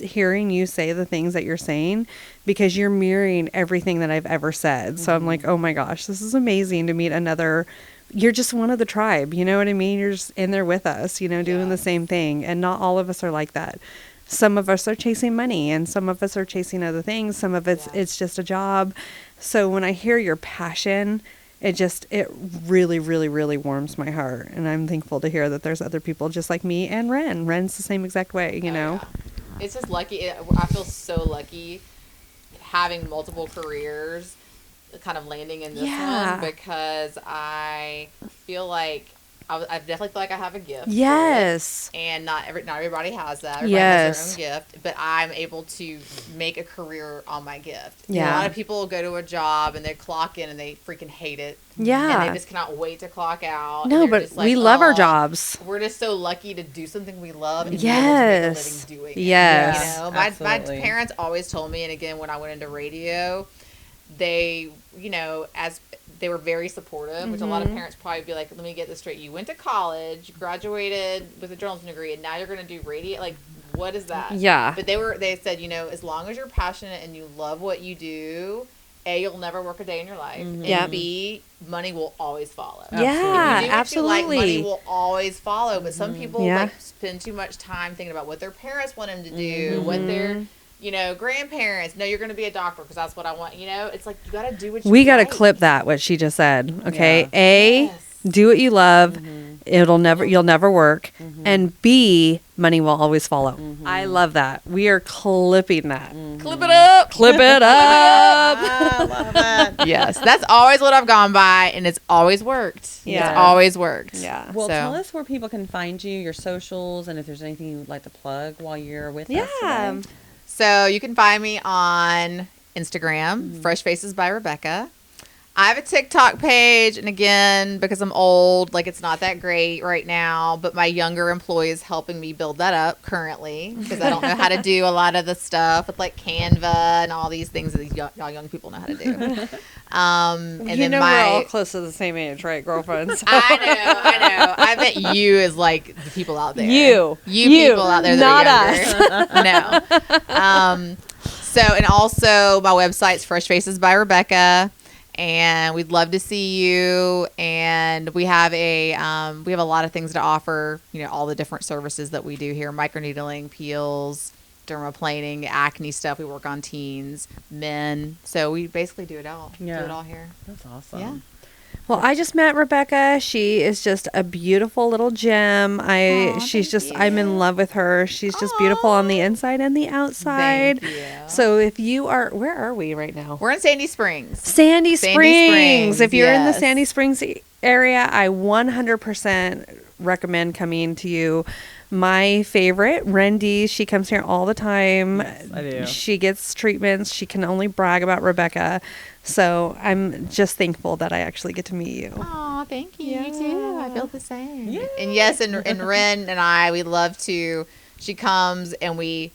hearing you say the things that you're saying because you're mirroring everything that I've ever said. So I'm like, oh my gosh, this is amazing to meet another. You're just one of the tribe. You know what I mean? You're just in there with us, you know, doing the same thing. And not all of us are like that. Some of us are chasing money and some of us are chasing other things. Some of it's just a job. So when I hear your passion, it really, really, really warms my heart. And I'm thankful to hear that there's other people just like me and Ren. Ren's the same exact way, you know? Yeah. It's just lucky. I feel so lucky having multiple careers, kind of landing in this one, because I feel like I definitely feel like I have a gift. Yes. And not everybody has that. Everybody has their own gift, but I'm able to make a career on my gift. Yeah. A lot of people go to a job and they clock in and they freaking hate it. Yeah. And they just cannot wait to clock out. No, and they're but just like, we love our "Oh, jobs. We're just so lucky to do something we love and Yes. be able to make a living doing it. Yes. You know, my Absolutely. parents always told me, and again, when I went into radio, they, you know, as they were very supportive, which a lot of parents probably be like, let me get this straight. You went to college, you graduated with a journalism degree, and now you're going to do radio. Like, what is that? Yeah. But they said, you know, as long as you're passionate and you love what you do, A, you'll never work a day in your life. And Yep. B, money will always follow. Yeah, If you do what you absolutely. like, money will always follow. But some people Yeah. like spend too much time thinking about what their parents want them to do, what their, you know, grandparents. No, you're going to be a doctor because that's what I want. You know, it's like you got to do what you We got to like. clip that, what she just said. Okay. Yeah. A, Yes. do what you love. You'll never work. And B, money will always follow. I love that. We are clipping that. Clip it up. Clip it up. I love it. Yes, that's always what I've gone by, and it's always worked. Yeah. It's always worked. Yeah. Well, So- tell us where people can find you, your socials, and if there's anything you'd like to plug while you're with us Yeah. today. So you can find me on Instagram, Fresh Faces by Rebecca. I have a TikTok page, and again, because I'm old, like it's not that great right now, but my younger employee is helping me build that up currently because I don't know how to do a lot of the stuff with like Canva and all these things that these y'all young people know how to do. And You then know my, we're all close to the same age, right, girlfriends? I know. I bet you is like the people out there. You. You people out there that Not are younger. No. So, and also my website's Fresh Faces by Rebecca. And we'd love to see you. And we have a lot of things to offer. You know, all the different services that we do here: microneedling, peels, dermaplaning, acne stuff. We work on teens, men. So we basically do it all. Yeah. Do it all here. That's awesome. Yeah. Well, I just met Rebecca. She is just a beautiful little gem. She's just, I'm in love with her. She's just beautiful on the inside and the outside. Thank you. So if you are, where are we right now? We're in Sandy Springs. Sandy Springs. If you're in the yes. Sandy Springs area, I 100% recommend coming to you. My favorite, Rendy, she comes here all the time. I do. She gets treatments. She can only brag about Rebecca. So I'm just thankful that I actually get to meet you. Oh, thank you. Yeah. You too. I feel the same. And yes, and Ren and I, we love to. She comes and we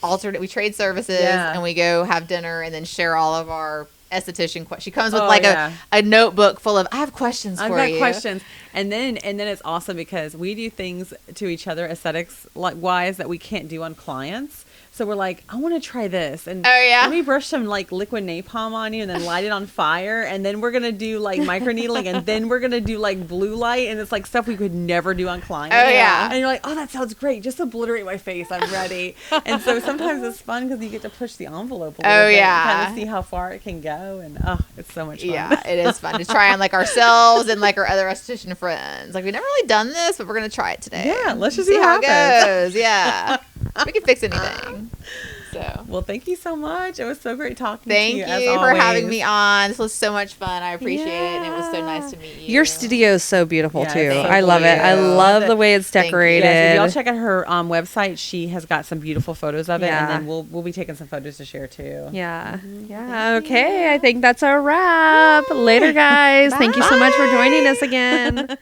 alternate. We trade services and we go have dinner and then share all of our esthetician questions. She comes with a notebook full of, I have questions for you. I've got questions. And then it's awesome because we do things to each other aesthetics like wise that we can't do on clients. So we're like, I want to try this. And let me brush some like liquid napalm on you and then light it on fire. And then we're going to do like microneedling and then we're going to do like blue light. And it's like stuff we could never do on clients. Oh, yeah. And you're like, oh, that sounds great. Just obliterate my face. I'm ready. And so sometimes it's fun because you get to push the envelope a little bit. Yeah. And kind of see how far it can go. And it's so much fun. Yeah, it is fun to try on like ourselves and like our other esthetician friends. Like we've never really done this, but we're going to try it today. Yeah, let's just see see how it happens. goes. Yeah. We can fix anything. So, well, thank you so much. It was so great talking thank to you. you for having me on. This was so much fun. I appreciate it, and it was so nice to meet you. Your studio is so beautiful Yes, too. thank I love it. I you. love the way it's Thank you. decorated. Yes, if y'all check out her website, she has got some beautiful photos of it, Yeah. and then we'll be taking some photos to share too. Yeah. Yeah. Okay. I think that's a wrap. Later, guys. Thank you so much for joining us again.